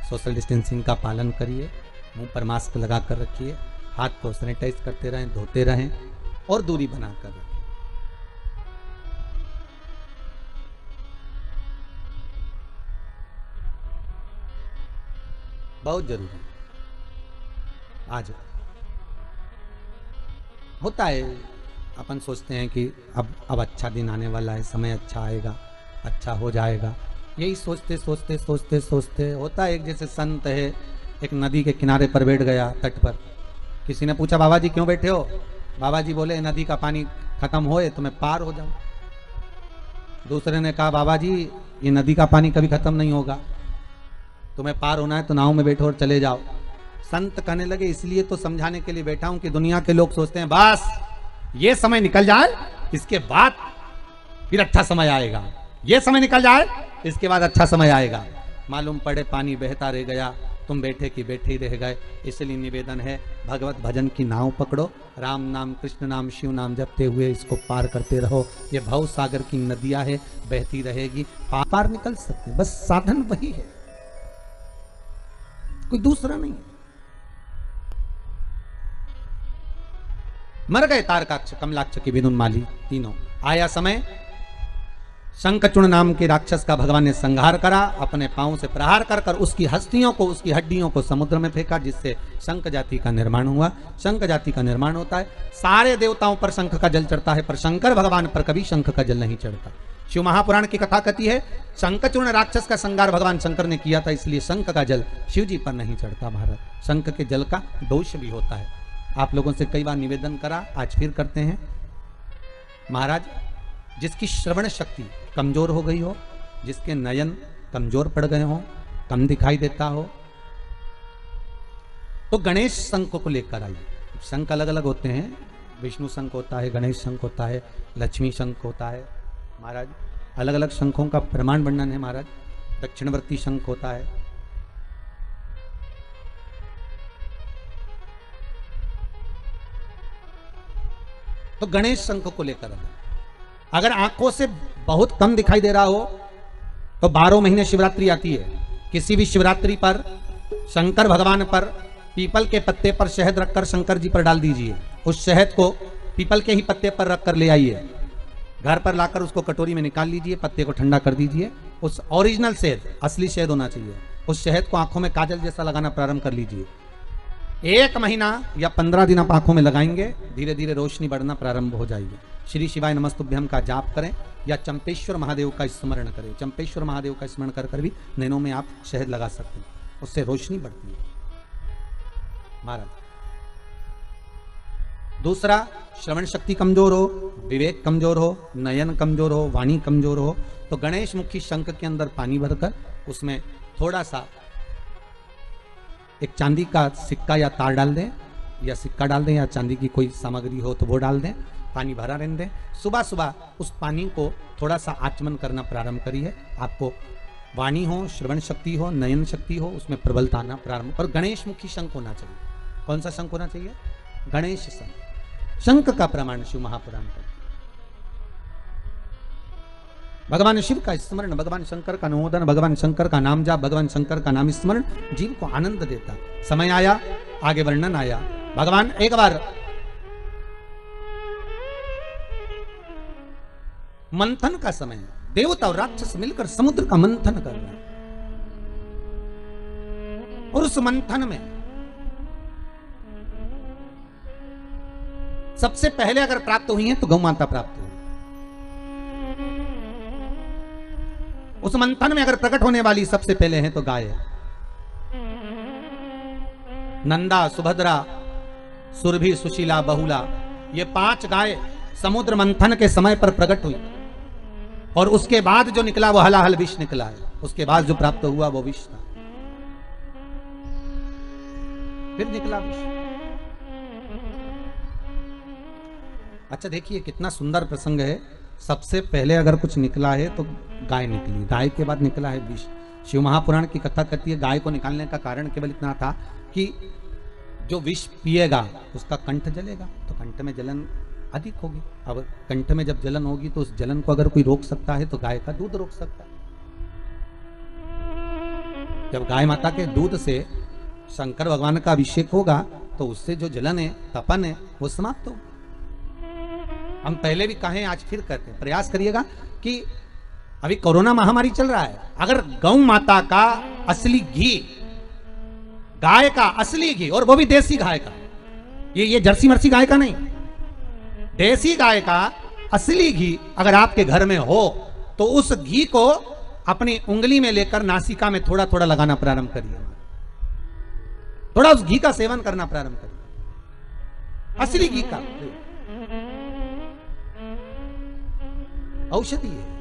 सोशल डिस्टेंसिंग का पालन करिए, मुंह पर मास्क लगा कर रखिए, हाथ को सैनिटाइज करते रहें, धोते रहें और दूरी बनाकर रखें। बहुत जरूरी आज होता है। अपन सोचते हैं कि अब अच्छा दिन आने वाला है, समय अच्छा आएगा, अच्छा हो जाएगा। यही सोचते सोचते सोचते सोचते होता है, एक जैसे संत है, एक नदी के किनारे पर बैठ गया तट पर। किसी ने पूछा बाबा जी क्यों बैठे हो? बाबा जी बोले नदी का पानी खत्म होए तो मैं पार हो जाऊं। दूसरे ने कहा बाबा जी ये नदी का पानी कभी खत्म नहीं होगा, तुम्हें पार होना है तो नाव में बैठो और चले जाओ। संत कहने लगे इसलिए तो समझाने के लिए बैठा हूं कि दुनिया के लोग सोचते हैं बस ये समय निकल जाए इसके बाद फिर अच्छा समय आएगा, ये समय निकल जाए इसके बाद अच्छा समय आएगा। मालूम पड़े पानी बहता रह गया, तुम बैठे कि बैठे ही रह गए। इसलिए निवेदन है भगवत भजन की नाव पकड़ो, राम नाम कृष्ण नाम शिव नाम जपते हुए इसको पार करते रहो। ये भव सागर की नदियां है, बहती रहेगी, पार निकल सकते, बस साधन वही है, कोई दूसरा नहीं। मर गए तारकाक्ष कमलाक्ष की विदुन्माली तीनों। आया समय शंखचूर्ण नाम के राक्षस का भगवान ने संहार करा, अपने पांव से प्रहार कर कर उसकी हस्तियों को, उसकी हड्डियों को समुद्र में फेंका, जिससे शंख जाति का निर्माण हुआ। शंख जाति का निर्माण होता है, सारे देवताओं पर शंख का जल चढ़ता है, पर शंकर भगवान पर कभी शंख का जल नहीं चढ़ता। शिव महापुराण की कथा कहती है शंखचूर्ण राक्षस का संहार भगवान शंकर ने किया था, इसलिए शंख का जल शिव जी पर नहीं चढ़ता। महाराज शंख के जल का दोष भी होता है। आप लोगों से कई बार निवेदन करा, आज फिर करते हैं। महाराज जिसकी श्रवण शक्ति कमजोर हो गई हो, जिसके नयन कमजोर पड़ गए हो, कम दिखाई देता हो, तो गणेश शंख को लेकर आइए। शंख अलग अलग होते हैं, विष्णु शंख होता है, गणेश शंख होता है, लक्ष्मी शंख होता है। महाराज अलग अलग शंखों का प्रमाण वर्णन है। महाराज दक्षिणवर्ती शंख होता है, तो गणेश शंख को लेकर आइए। अगर आंखों से बहुत कम दिखाई दे रहा हो तो 12 महीने शिवरात्रि आती है, किसी भी शिवरात्रि पर शंकर भगवान पर पीपल के पत्ते पर शहद रखकर शंकर जी पर डाल दीजिए। उस शहद को पीपल के ही पत्ते पर रखकर ले आइए, घर पर लाकर उसको कटोरी में निकाल लीजिए, पत्ते को ठंडा कर दीजिए। उस ओरिजिनल शहद, असली शहद होना चाहिए, उस शहद को आंखों में काजल जैसा लगाना प्रारंभ कर लीजिए। 1 महीना या 15 दिन आप आंखों में लगाएंगे, धीरे धीरे रोशनी बढ़ना प्रारंभ हो जाएगी। श्री शिवाय नमस्तुभ्यम का जाप करें या चंपेश्वर महादेव का स्मरण करें। चंपेश्वर महादेव का स्मरण कर कर भी नैनों में आप शहद लगा सकते हैं, उससे रोशनी बढ़ती है। महाराज दूसरा, श्रवण शक्ति कमजोर हो, विवेक कमजोर हो, नयन कमजोर हो, वाणी कमजोर हो, तो गणेश मुखी शंख के अंदर पानी भरकर उसमें थोड़ा सा एक चांदी का सिक्का या तार डाल दें, या सिक्का डाल दें, या चांदी की कोई सामग्री हो तो वो डाल दें, पानी भरा रहने दें। सुबह सुबह उस पानी को थोड़ा सा आचमन करना प्रारंभ करिए। आपको वाणी हो, श्रवण शक्ति हो, नयन शक्ति हो, उसमें प्रबलता आना प्रारंभ। और गणेश मुखी शंख होना चाहिए। कौन सा शंख होना चाहिए? गणेश शंख। शंख का प्रमाण शिव महापुराण का। भगवान शिव का स्मरण, भगवान शंकर का अनुमोदन, भगवान शंकर का नाम जाप, भगवान शंकर का नाम स्मरण जीव को आनंद देता। समय आया, आगे वर्णन आया। भगवान एक बार मंथन का समय है, देवता और राक्षस मिलकर समुद्र का मंथन कर रहे हैं, और उस मंथन में सबसे पहले अगर प्राप्त हुई है तो गौ माता प्राप्त हुई। उस मंथन में अगर प्रकट होने वाली सबसे पहले है तो गाय है। नंदा, सुभद्रा, सुरभि, सुशीला, बहुला, ये 5 गाय समुद्र मंथन के समय पर प्रकट हुई, और उसके बाद जो निकला वो हलाहल विष निकला है। उसके बाद जो प्राप्त हुआ वो विष था, फिर निकला विष। अच्छा देखिए कितना सुंदर प्रसंग है। सबसे पहले अगर कुछ निकला है तो गाय निकली, गाय के बाद निकला है विष। शिव महापुराण की कथा कहती है गाय को निकालने का कारण केवल इतना था कि जो विष पिएगा उसका कंठ जलेगा, तो कंठ में जलन अधिक होगी। अब कंठ में जब जलन होगी तो उस जलन को अगर कोई रोक सकता है तो गाय का दूध रोक सकता है। जब गाय माता के दूध से शंकर भगवान का अभिषेक होगा तो उससे जो जलन है, तपन है, वो समाप्त होगा। हम पहले भी कहें, आज फिर कहते हैं, प्रयास करिएगा कि अभी कोरोना महामारी चल रहा है, अगर गौ माता का असली घी, गाय का असली घी, और वो भी देसी गाय का, ये जर्सी मर्सी गाय का नहीं, देसी गाय का असली घी अगर आपके घर में हो तो उस घी को अपनी उंगली में लेकर नासिका में थोड़ा थोड़ा लगाना प्रारंभ करिए, थोड़ा उस घी का सेवन करना प्रारंभ करिए, असली घी का। औषधि है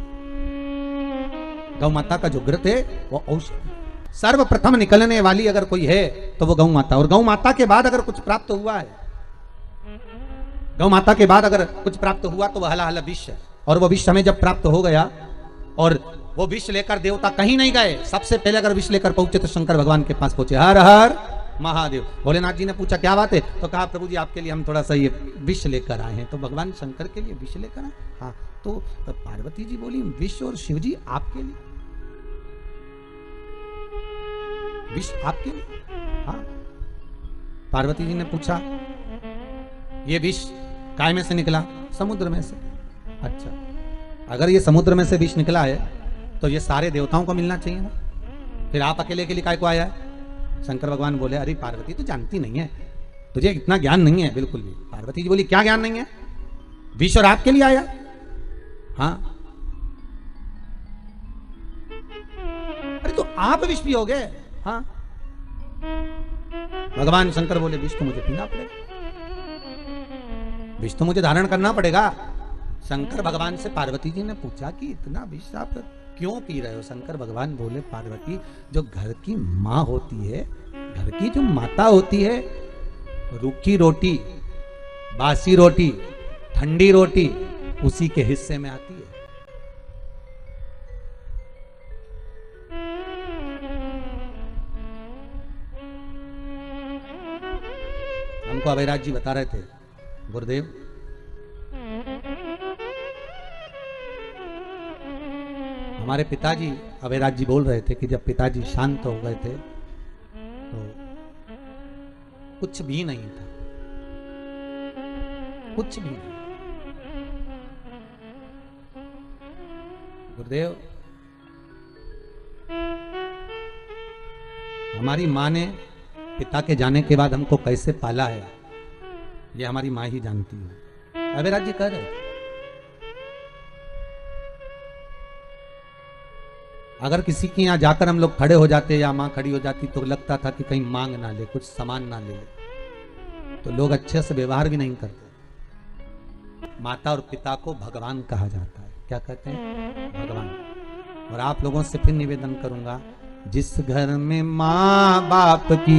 गौ माता का जो घृत है वो औषधि। सर्वप्रथम निकलने वाली अगर कोई है तो वो गौ माता, और गौ माता के बाद अगर कुछ प्राप्त हुआ है, गौ माता के बाद अगर कुछ प्राप्त हुआ तो वह हला हला विष है। और वो विष हमें जब प्राप्त हो गया और वो विष लेकर देवता कहीं नहीं गए, सबसे पहले अगर विष लेकर पहुंचे तो शंकर भगवान के पास पहुंचे। हर हर महादेव। भोलेनाथ जी ने पूछा क्या बात है, तो कहा प्रभु जी आपके लिए हम थोड़ा सा ये विष लेकर आए हैं। तो भगवान शंकर के लिए विष लेकर आए? हाँ। तो पार्वती जी बोली विष और शिव जी आपके लिए, विष आपके लिए? हाँ। पार्वती जी ने पूछा ये विष काय में से निकला? समुद्र में से। अच्छा, अगर ये समुद्र में से विष निकला है तो ये सारे देवताओं को मिलना चाहिए ना, फिर आप अकेले के लिए काय को आया है? शंकर भगवान बोले अरे पार्वती तू जानती नहीं है, तुझे इतना ज्ञान नहीं है बिल्कुल भी। पार्वती जी बोली क्या ज्ञान नहीं है, विष और आपके लिए आया? हाँ। अरे तो आप विष पियोगे? हाँ। भगवान शंकर बोले विष तो मुझे पीना पड़ेगा, विष तो मुझे धारण करना पड़ेगा। शंकर भगवान से पार्वती जी ने पूछा कि इतना विष आप क्यों पी रहे हो? शंकर भगवान बोले पार्वती जो घर की माँ होती है, घर की जो माता होती है, रूखी रोटी, बासी रोटी, ठंडी रोटी उसी के हिस्से में आती है। हमको अभयराज जी बता रहे थे, गुरुदेव हमारे पिताजी, अभयराज जी बोल रहे थे कि जब पिताजी शांत हो गए थे तो कुछ भी नहीं था, कुछ भी नहीं। गुरुदेव हमारी माँ ने पिता के जाने के बाद हमको कैसे पाला है ये हमारी माँ ही जानती है। अभयराज जी कह रहे थे अगर किसी के यहाँ जाकर हम लोग खड़े हो जाते या माँ खड़ी हो जाती तो लगता था कि कहीं मांग ना ले, कुछ सामान ना ले, तो लोग अच्छे से व्यवहार भी नहीं करते। माता और पिता को भगवान कहा जाता है। क्या कहते हैं? भगवान। और आप लोगों से फिर निवेदन करूंगा, जिस घर में माँ बाप की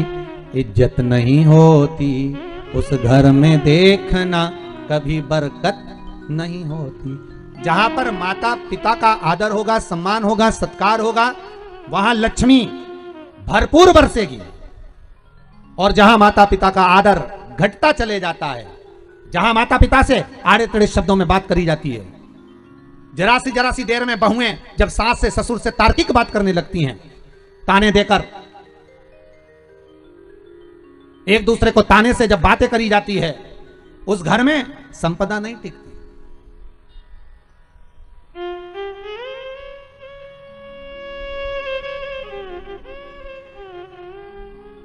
इज्जत नहीं होती उस घर में देखना कभी बरकत नहीं होती। जहां पर माता पिता का आदर होगा, सम्मान होगा, सत्कार होगा, वहां लक्ष्मी भरपूर बरसेगी। और जहां माता पिता का आदर घटता चले जाता है, जहां माता पिता से आड़े टेढ़े शब्दों में बात करी जाती है, जरा सी देर में बहुएं जब सास से ससुर से तार्किक बात करने लगती हैं, ताने देकर एक दूसरे को ताने से जब बातें करी जाती है, उस घर में संपदा नहीं टिकती।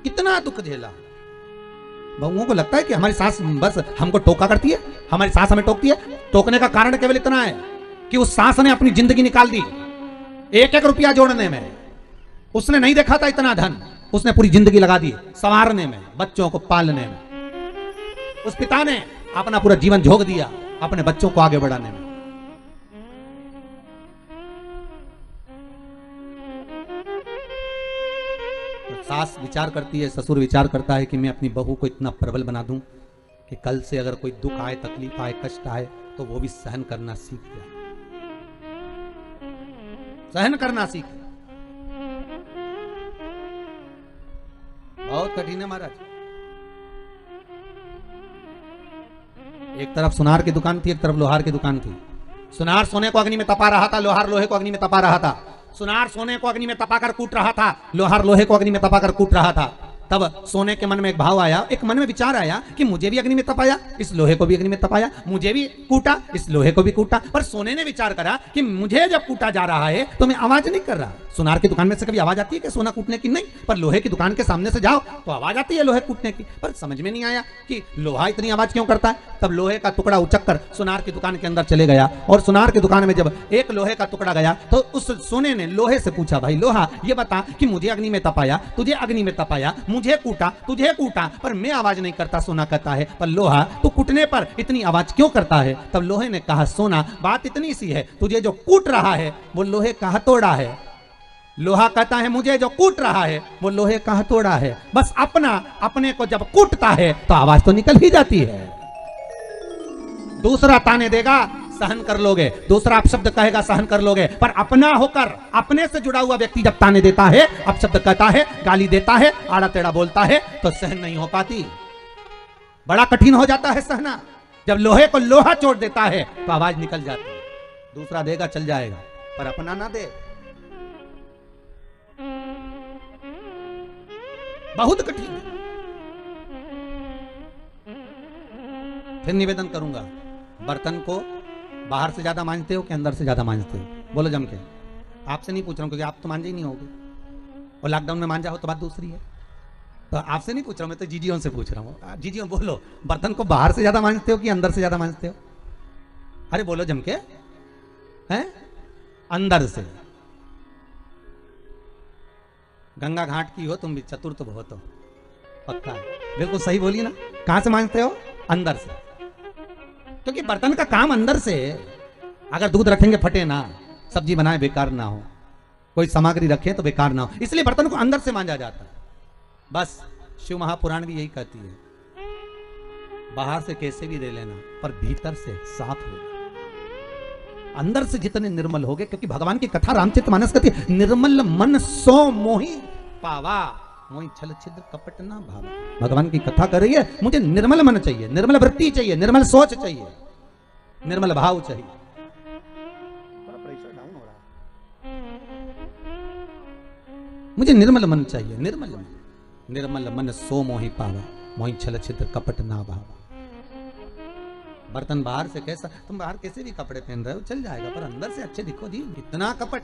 कितना दुख झेला। बहुओं को लगता है कि हमारी सास बस हमको टोका करती है, हमारी सास हमें टोकती है। टोकने का कारण केवल इतना है कि उस सास ने अपनी जिंदगी निकाल दी एक एक रुपया जोड़ने में। उसने नहीं देखा था इतना धन, उसने पूरी जिंदगी लगा दी संवारने में, बच्चों को पालने में। उस पिता ने अपना पूरा जीवन झोंक दिया अपने बच्चों को आगे बढ़ाने में। सास विचार करती है, ससुर विचार करता है कि मैं अपनी बहू को इतना प्रबल बना दूं कि कल से अगर कोई दुख आए, तकलीफ आए, कष्ट आए तो वो भी सहन करना सीख जाए, सहन करना सीख। बहुत कठिन है महाराज। एक तरफ सुनार की दुकान थी, एक तरफ लोहार की दुकान थी। सुनार सोने को अग्नि में तपा रहा था, लोहार लोहे को अग्नि में तपा रहा था। सुनार सोने को अग्नि में तपाकर कूट रहा था, लोहार लोहे को अग्नि में तपाकर कूट रहा था। तब सोने के मन में एक भाव आया, एक मन में विचार आया कि मुझे भी अग्नि में तपाया, इस लोहे को भी अग्नि में तपाया, मुझे भी कूटा, इस लोहे को भी कूटा। पर सोने ने विचार करा कि मुझे जब कूटा जा रहा है तो मैं आवाज नहीं कर रहा। सुनार की दुकान में से कभी आवाज आती है कि सोना कूटने की? नहीं। पर लोहे की दुकान के सामने से जाओ तो आवाज आती है लोहे कूटने की। पर समझ में नहीं आया कि लोहा इतनी आवाज क्यों करता है। तब लोहे का टुकड़ा उचक कर सुनार की दुकान के अंदर चले गया, और सुनार की दुकान में जब एक लोहे का टुकड़ा गया तो उस सोने ने लोहे से पूछा, भाई लोहा ये बता कि मुझे अग्नि में तपाया, तुझे अग्नि में तपाया, मुझे कूटा, तुझे कूटा, पर मैं आवाज नहीं करता। सोना कहता है, पर लोहा तू कूटने पर इतनी आवाज क्यों करता है? तब लोहे ने कहा, सोना बात इतनी सी है, तुझे जो कूट रहा है वो लोहे का हथौड़ा है। लोहा कहता है, मुझे जो कूट रहा है वो लोहे का हथौड़ा है। बस अपने को जब कूटता है तो आवाज तो निकल ही जाती है। दूसरा ताने देगा, सहन कर लोगे, दूसरा अपशब्द कहेगा, सहन कर लोगे, पर अपना होकर अपने से जुड़ा हुआ व्यक्ति जब ताने देता है, अपशब्द कहता है, गाली देता है, आड़ा टेढ़ा बोलता है, तो सहन नहीं हो पाती। बड़ा कठिन हो जाता है सहना। जब लोहे को लोहा चोट देता है तो आवाज निकल जाती है। दूसरा देगा चल जाएगा, पर अपना ना दे, बहुत कठिन है। फिर निवेदन करूंगा, बर्तन को बाहर से ज्यादा मांजते हो कि अंदर से ज्यादा मांजते हो? बोलो जम के। आपसे नहीं पूछ रहा हूं क्योंकि आप तो मांझे ही नहीं होगे, और लॉकडाउन में मांझा हो तो बात दूसरी है। तो आपसे नहीं पूछ रहा हूं, मैं तो जीजियों से पूछ रहा हूं। जीजियों बोलो, बर्तन को बाहर से ज्यादा मांजते हो कि अंदर से ज्यादा मांजते हो? अरे बोलो जम के। हैं? अंदर से। गंगा घाट की हो तुम भी, चतुर तो बहुत हो, पक्का है, बिल्कुल सही बोली ना। कहां से मांजते हो? अंदर से, क्योंकि बर्तन का काम अंदर से। अगर दूध रखेंगे फटे ना, सब्जी बनाए बेकार ना हो, कोई सामग्री रखे तो बेकार ना हो, इसलिए बर्तन को अंदर से मांजा जाता है। बस शिव महापुराण भी यही कहती है, बाहर से कैसे भी दे लेना पर भीतर से साफ हो। अंदर से जितने निर्मल होगे, क्योंकि भगवान की कथा रामचरितमानस कहती है, निर्मल मन सो मोही पावा, मोही छल छिद्र कपट ना भावा। भगवान की कथा कर रही है, मुझे निर्मल मन चाहिए, निर्मल वृत्ति चाहिए, निर्मल सोच चाहिए, निर्मल भाव चाहिए। प्रेशर डाउन हो रहा है। मुझे निर्मल मन चाहिए, निर्मल मन। निर्मल मन सो मोही पावा, मोही छल छिद्र कपट ना भावा। बर्तन बाहर से कैसा, तुम बाहर कैसे भी कपड़े पहन रहे हो चल जाएगा, पर अंदर से अच्छे दिखो जी, इतना कपट।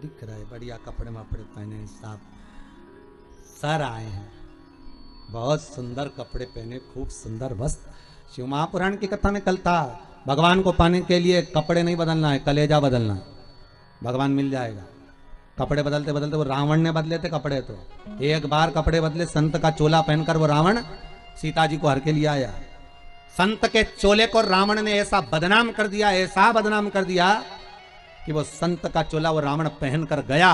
दिख रहा है बढ़िया कपड़े वपड़े पहने, साफ सर आए हैं, बहुत सुंदर कपड़े पहने, खूब सुंदर वस्त्र। शिव महापुराण की कथा में कल था, भगवान को पाने के लिए कपड़े नहीं बदलना है, कलेजा बदलना। भगवान मिल जाएगा। कपड़े बदलते बदलते, वो रावण ने बदले थे कपड़े, तो एक बार कपड़े बदले, संत का चोला पहनकर वो रावण सीता जी को हर के लिए आया। संत के चोले को रावण ने ऐसा बदनाम कर दिया, ऐसा बदनाम कर दिया कि वो संत का चोला वो रावण पहन कर गया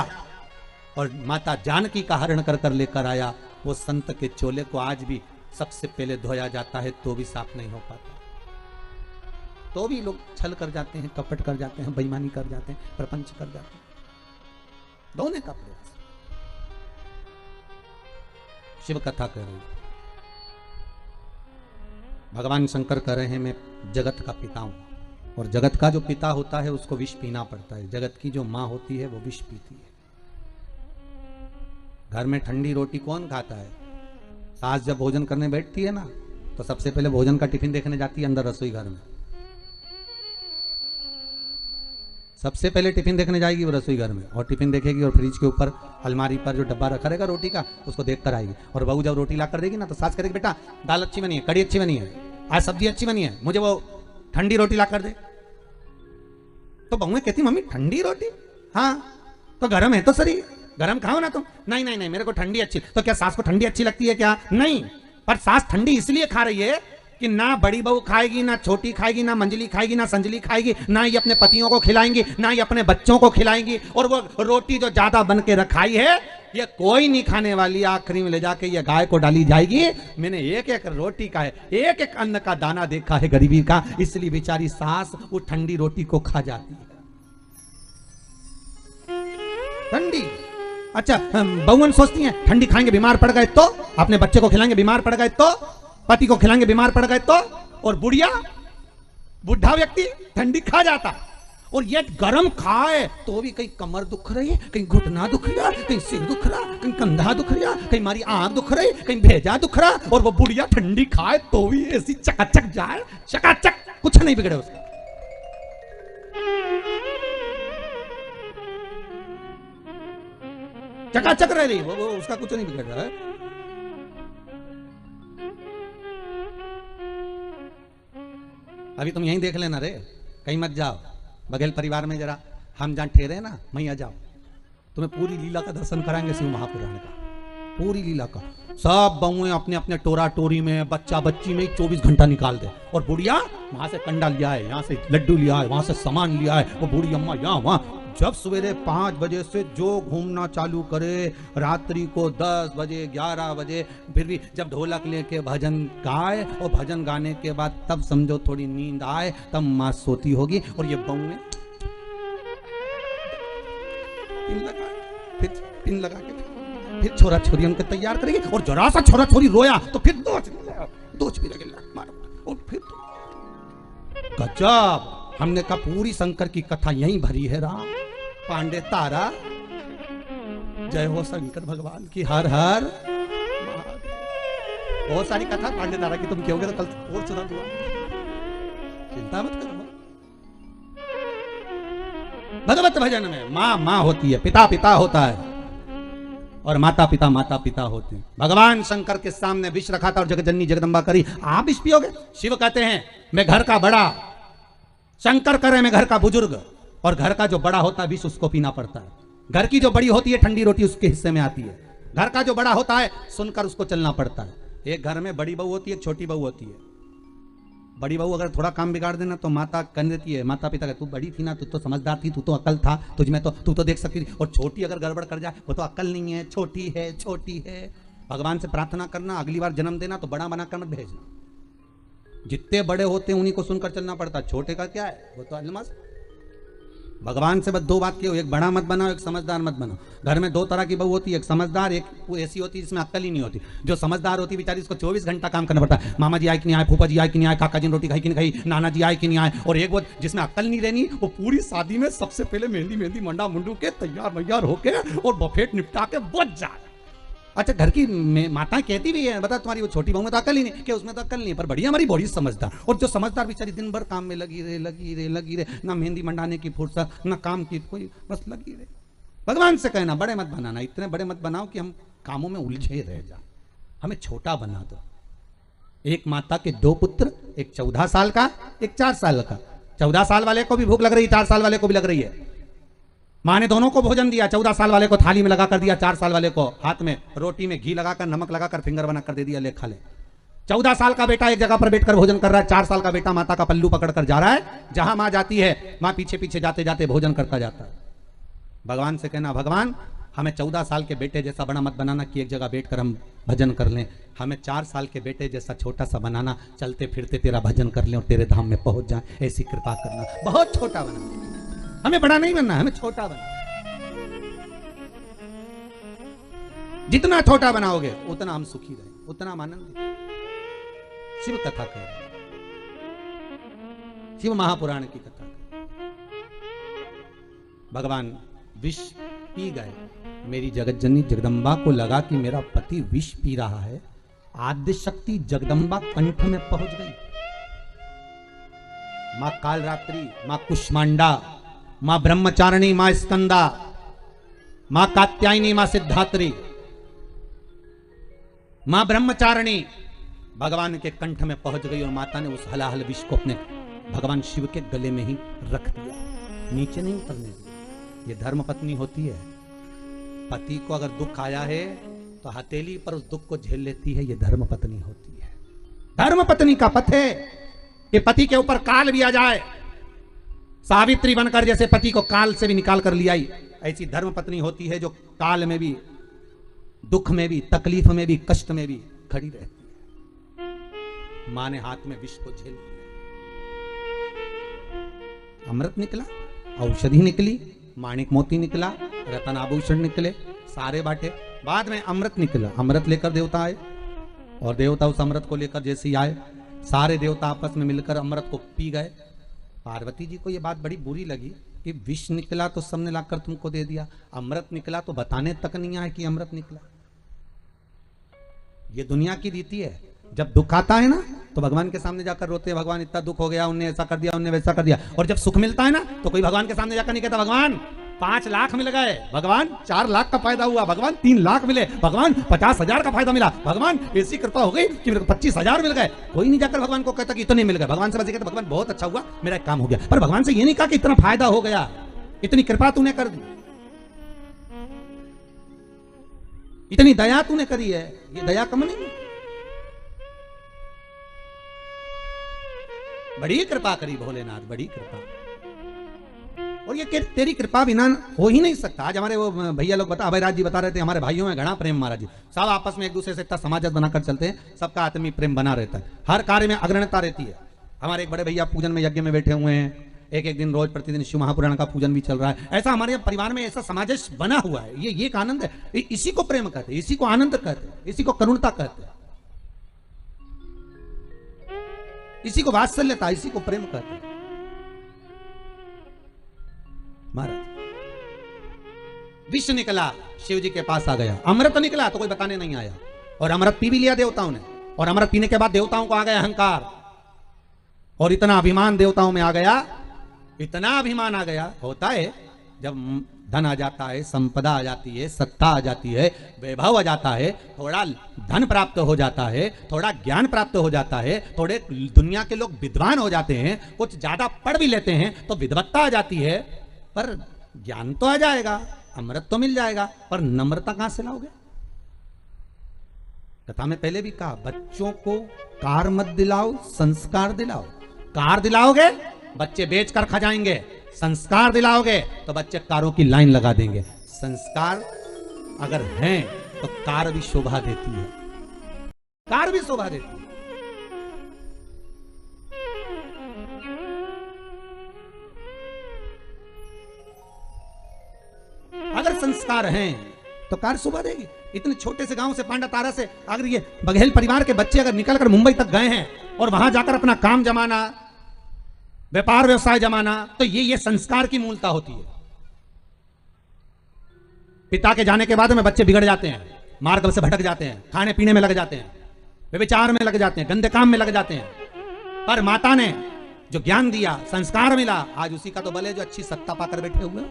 और माता जानकी का हरण कर कर लेकर आया। वो संत के चोले को आज भी सबसे पहले धोया जाता है तो भी साफ नहीं हो पाता, तो भी लोग छल कर जाते हैं, कपट कर जाते हैं, बेईमानी कर जाते हैं, प्रपंच कर जाते हैं। दोनों कपड़े। शिव कथा कर रही, भगवान शंकर कह रहे हैं, मैं जगत का पिता हूं, और जगत का जो पिता होता है उसको विष पीना पड़ता है। जगत की जो मां होती है वो विष पीती है। घर में ठंडी रोटी कौन खाता है? सास जब भोजन करने बैठती है ना, तो सबसे पहले भोजन का टिफिन देखने जाती है अंदर रसोई घर में। सबसे पहले टिफिन देखने जाएगी वो रसोई घर में, और टिफिन देखेगी और फ्रिज के ऊपर अलमारी पर जो डब्बा रखा रहेगा रोटी का, उसको देख कर आएगी। और बहू जब रोटी ला कर देगी ना, तो सास करेगी, बेटा दाल अच्छी बनी है, कड़ी अच्छी बनी है, आज सब्जी अच्छी बनी है, मुझे वो ठंडी रोटी ला कर दे। तो बहुएं कहती, मम्मी ठंडी रोटी? हाँ तो गरम है तो सही, गरम खाओ ना तुम। नहीं नहीं नहीं, मेरे को ठंडी अच्छी। तो क्या सास को ठंडी अच्छी लगती है क्या? नहीं, पर सास ठंडी इसलिए खा रही है कि ना बड़ी बहू खाएगी, ना छोटी खाएगी, ना मंजली खाएगी, ना संजली खाएगी, ना ये अपने पतियों को खिलाएंगी, ना ये अपने बच्चों को खिलाएंगी। और वो रोटी जो ज्यादा बन के रखाई है ये कोई नहीं खाने वाली, आखिरी में ले जाके ये गाय को डाली जाएगी। मैंने एक एक रोटी का है, एक एक अन्न का दाना देखा है गरीबी का, इसलिए बेचारी सास वो ठंडी रोटी को खा जाती है। ठंडी। अच्छा, बहुवन सोचती हैं ठंडी खाएंगे बीमार पड़ गए तो, अपने बच्चे को खिलाएंगे बीमार पड़ गए तो, पति को खिलाएंगे बीमार पड़ गए तो, और बुढ़िया बुढ़ा व्यक्ति ठंडी खा जाता, और ये गरम खाए तो भी कहीं कमर दुख रही है, कहीं घुटना दुख रहा, कहीं सिर दुख रहा, कहीं कंधा दुख रहा, कहीं हमारी आंख दुख रही, कहीं भेजा दुख रहा, और वो बुढ़िया ठंडी खाए तो भी ऐसी चकाचक जाए, चकाचक, कुछ नहीं बिगड़े उसका। चकाचक रह रही, वो उसका कुछ नहीं बिगड़ रहा है। अभी तुम यहीं देख लेना रे, कहीं मत जाओ, बघेल परिवार में जरा हम जहां ठहरे ना मैया जाओ, तुम्हें पूरी लीला का दर्शन कराएंगे शिव महापुराण का, पूरी लीला का। सब बहुएं अपने अपने टोरा टोरी में, बच्चा बच्ची में 24 घंटा निकाल दे, और बुढ़िया वहां से कंडा लिया है, यहाँ से लड्डू लिया है, वहां से सामान लिया है, वो बूढ़ी अम्मा यहाँ वहां। जब सवेरे 5 बजे से जो घूमना चालू करे, रात्रि को 10 बजे 11 बजे, फिर भी जब ढोलक लेके भजन गाए, और भजन गाने के बाद तब समझो थोड़ी नींद आए, तब माँ सोती होगी, और ये बहुएं पिन लगा के फिर छोरा छोरी उनके तैयार करेगी, और जरा सा छोरा छोरी रोया तो फिर दोच भी लगे मारो, और फिर गजब। हमने कहा पूरी शंकर की कथा यहीं भरी है राम। पांडे तारा, जय हो शंकर भगवान की, हर हर। बहुत सारी कथा पांडे तारा की तुम कहोगे तो कल और सुना दूंगा, चिंता मत करो। भगवत भजन में माँ माँ होती है, पिता पिता होता है, और माता पिता माता पिता होते हैं। भगवान शंकर के सामने विष रखा था और जगजननी जगदम्बा करी, आप विष पियोगे? शिव कहते हैं मैं घर का बड़ा, शंकर करे मैं घर का बुजुर्ग, और घर का जो बड़ा होता है विष उसको पीना पड़ता है। घर की जो बड़ी होती है ठंडी रोटी उसके हिस्से में आती है, घर का जो बड़ा होता है सुनकर उसको चलना पड़ता है। एक घर में बड़ी बहू होती है, छोटी बहू होती है। बड़ी बहू अगर थोड़ा काम बिगाड़ देना तो माता कह देती है, माता पिता, तू बड़ी थी ना, तू तो समझदार थी, तू तो अकल था तुझ में, तो तू तो देख सकती थी। और छोटी अगर गड़बड़ कर जाए, वो तो अकल नहीं है, छोटी है, छोटी है। भगवान से प्रार्थना करना, अगली बार जन्म देना तो बड़ा बना कर मत भेजना। जितने बड़े होते हैं उन्हीं को सुनकर चलना पड़ता है, छोटे का क्या है, वो तो अलमस। भगवान से बस 2 बात की हो, एक बड़ा मत बनाओ, एक समझदार मत बनाओ। घर में 2 तरह की बहू होती है, एक समझदार, एक वो ऐसी होती है जिसमें अक्ल ही नहीं होती। जो समझदार होती है बेचारी, इसको 24 घंटा काम करना पड़ता है, मामा जी आए कि नहीं आए, फूफा जी आए कि नहीं आए, काका जी ने रोटी खाई कि नहीं खाई, नाना जी आए कि नहीं आए। और एक वो जिसमें अक्ल नहीं रहनी, वो पूरी शादी में सबसे पहले मेहंदी मंडा मुंडू के तैयार होके और बफेट निपटा के बच जाए। अच्छा, घर की माताएं कहती भी है, बता तुम्हारी वो छोटी बहू में तो अकल ही नहीं, कि उसमें तो अकल नहीं, पर बढ़िया हमारी बड़ी समझदार। और जो समझदार बेचारी दिन भर काम में लगी रहे, ना मेहंदी मंडाने की फुर्सत, ना काम की कोई, बस लगी रहे। भगवान से कहना बड़े मत बनाना, इतने बड़े मत बनाओ कि हम कामों में उलझे रह जाए, हमें छोटा बना दो। एक माता के 2 पुत्र, एक 14 साल का, एक 4 साल का। 14 साल वाले को भी भूख लग रही, 4 साल वाले को भी लग रही है। माँ ने दोनों को भोजन दिया, 14 साल वाले को थाली में लगा कर दिया, 4 साल वाले को हाथ में रोटी में घी लगाकर नमक लगाकर फिंगर बना कर दे दिया, ले खा ले। 14 साल का बेटा एक जगह पर बैठकर भोजन कर रहा है, 4 साल का बेटा माता का पल्लू पकड़ कर जा रहा है, जहां माँ जाती है माँ पीछे पीछे जाते जाते भोजन करता जाता है। भगवान से कहना, भगवान हमें 14 साल के बेटे जैसा बड़ा मत बनाना कि एक जगह बैठकर हम भजन कर लें, हमें 4 साल के बेटे जैसा छोटा सा बनाना, चलते फिरते तेरा भजन कर लें और तेरे धाम में पहुंच जाए, ऐसी कृपा करना। बहुत छोटा बना, हमें बड़ा नहीं बनना, हमें छोटा बनना। जितना छोटा बनाओगे उतना हम सुखी रहे, उतना हम आनंद। शिव कथा कह रहे, शिव महापुराण की कथा कह। भगवान विष पी गए, मेरी जगतजननी जगदम्बा को लगा कि मेरा पति विष पी रहा है। आद्य शक्ति जगदम्बा कंठ में पहुंच गई। मां कालरात्रि, मां कुष्मांडा, मां ब्रह्मचारिणी, मां स्कंदा, मां कात्यायनी, मां सिद्धात्री, मां ब्रह्मचारिणी भगवान के कंठ में पहुंच गई, और माता ने उस हलाहल विष को अपने भगवान शिव के गले में ही रख दिया, नीचे नहीं उतरने दिया। ये धर्म पत्नी होती है। पति को अगर दुख आया है तो हथेली पर उस दुख को झेल लेती है, ये धर्म पत्नी होती है। धर्म पत्नी का पथ है कि पति के ऊपर काल भी आ जाए, सावित्री बनकर जैसे पति को काल से भी निकाल कर लिया, ऐसी धर्म पत्नी होती है जो काल में भी, दुख में भी, तकलीफ में भी, कष्ट में भी खड़ी रहती है। मां ने हाथ में विष को झेल लिया, अमृत निकला, औषधि निकली, माणिक मोती निकला, रतन आभूषण निकले, सारे बांटे। बाद में अमृत निकला, अमृत लेकर देवता आए, और देवता उस अमृत को लेकर जैसे ही आए सारे देवता आपस में मिलकर अमृत को पी गए। पार्वती जी को यह बात बड़ी बुरी लगी कि विष निकला तो सबने लाकर तुमको दे दिया, अमृत निकला तो बताने तक नहीं आए कि अमृत निकला। ये दुनिया की रीति है, जब दुख आता है ना तो भगवान के सामने जाकर रोते हैं, भगवान इतना दुख हो गया, उनने ऐसा कर दिया, उनने वैसा कर दिया। और जब सुख मिलता है ना तो कोई भगवान के सामने जाकर नहीं कहता भगवान 5 लाख मिल गए, भगवान 4 लाख का फायदा हुआ, भगवान 3 लाख मिले, भगवान 50,000 का फायदा मिला, भगवान ऐसी कृपा हो गई कि मेरे को 25,000 मिल गए। कोई नहीं जाकर भगवान को कहता कि इतने मिल गए। भगवान से बस कहता भगवान बहुत अच्छा हुआ, मेरा एक काम हो गया। पर भगवान से ये नहीं कहा कि इतना फायदा हो गया, इतनी कृपा तूने कर दी, इतनी दया तूने करी है। ये दया कम नहीं, बड़ी कृपा करी भोलेनाथ, बड़ी कृपा। और ये तेरी कृपा बिना हो ही नहीं सकता। आज हमारे वो भैया लोग अभयराज जी बता रहे थे, हमारे भाइयों में घना प्रेम महाराज जी, सब आपस में एक दूसरे से इतना समाजत बनाकर चलते हैं, सबका आत्मीय प्रेम बना रहता है, हर कार्य में अग्रणता रहती है। हमारे एक बड़े भैया पूजन में यज्ञ में बैठे हुए हैं, एक दिन रोज प्रतिदिन शिव महापुराण का पूजन भी चल रहा है। ऐसा हमारे परिवार में ऐसा समाजश बना हुआ है। ये एक आनंद है, इसी को प्रेम कहते हैं, इसी को आनंद कहते हैं, इसी को करुणता कहते हैं, इसी को वात्सल्यता, इसी को प्रेम कहते हैं। महाराज विष निकला, शिव जी के पास आ गया, अमृत निकला तो कोई बताने नहीं आया, और अमृत पी भी लिया देवताओं ने। और अमृत पीने के बाद देवताओं को आ गया अहंकार, और इतना अभिमान देवताओं में आ गया, इतना अभिमान आ गया। होता है जब धन आ जाता है, संपदा आ जाती है, सत्ता आ जाती है, वैभव आ जाता है, थोड़ा धन प्राप्त हो जाता है, थोड़ा ज्ञान प्राप्त हो जाता है, थोड़े दुनिया के लोग विद्वान हो जाते हैं, कुछ ज्यादा पढ़ भी लेते हैं तो विद्वत्ता आ जाती है। पर ज्ञान तो आ जाएगा, अमृत तो मिल जाएगा, पर नम्रता कहां से लाओगे? कथा में पहले भी कहा, बच्चों को कार मत दिलाओ, संस्कार दिलाओ। कार दिलाओगे बच्चे बेच कर खा जाएंगे, संस्कार दिलाओगे तो बच्चे कारों की लाइन लगा देंगे। संस्कार अगर हैं तो कार भी शोभा देती है, कार भी शोभा देती है। अगर संस्कार हैं तो कार शोभा देगी। इतने छोटे से गांव से, पांडा तारा से, अगर ये बघेल परिवार के बच्चे अगर निकलकर मुंबई तक गए हैं और वहां जाकर अपना काम जमाना, व्यापार व्यवसाय जमाना, तो ये संस्कार की मूलता होती है। पिता के जाने के बाद में बच्चे बिगड़ जाते हैं, मार्ग से भटक जाते हैं, खाने पीने में लग जाते हैं, व्यभिचार में लग जाते हैं, गंदे काम में लग जाते हैं। पर माता ने जो ज्ञान दिया, संस्कार मिला, आज उसी का तो बल है जो अच्छी सत्ता पाकर बैठे हुए।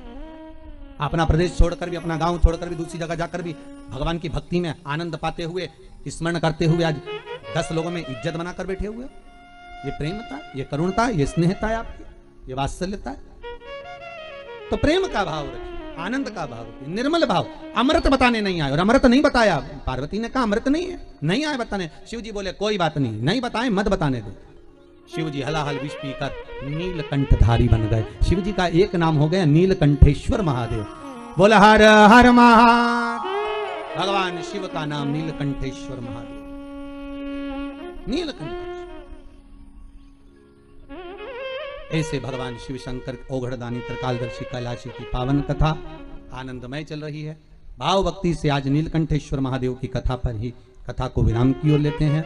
अपना प्रदेश छोड़कर भी, अपना गांव छोड़कर भी, दूसरी जगह जाकर भी भगवान की भक्ति में आनंद पाते हुए, स्मरण करते हुए आज 10 लोगों में इज्जत बनाकर बैठे हुए। ये प्रेमता, ये करुणता, ये स्नेहता है आपकी, ये वात्सल्यता है। तो प्रेम का भाव रखिए, आनंद का भाव रखिए, निर्मल भाव। अमृत बताने नहीं आए, और अमृत नहीं बताया। पार्वती ने कहा अमृत नहीं है, नहीं आए बताने। शिव जी बोले कोई बात नहीं, नहीं बताए, मत बताने दो। शिव जी हलाहल विष पीकर नीलकंठधारी बन गए। शिव जी का एक नाम हो गया नीलकंठेश्वर महादेव। बोला हर हर महादेव। भगवान शिव का नाम नीलकंठेश्वर महादेव, नीलकंठेश्वर। ऐसे भगवान शिव शंकर ओघड़दानी त्रिकालदर्शी कैलाशी की पावन कथा आनंदमय चल रही है। भाव भक्ति से आज नीलकंठेश्वर महादेव की कथा पर ही कथा को विराम की ओर लेते हैं।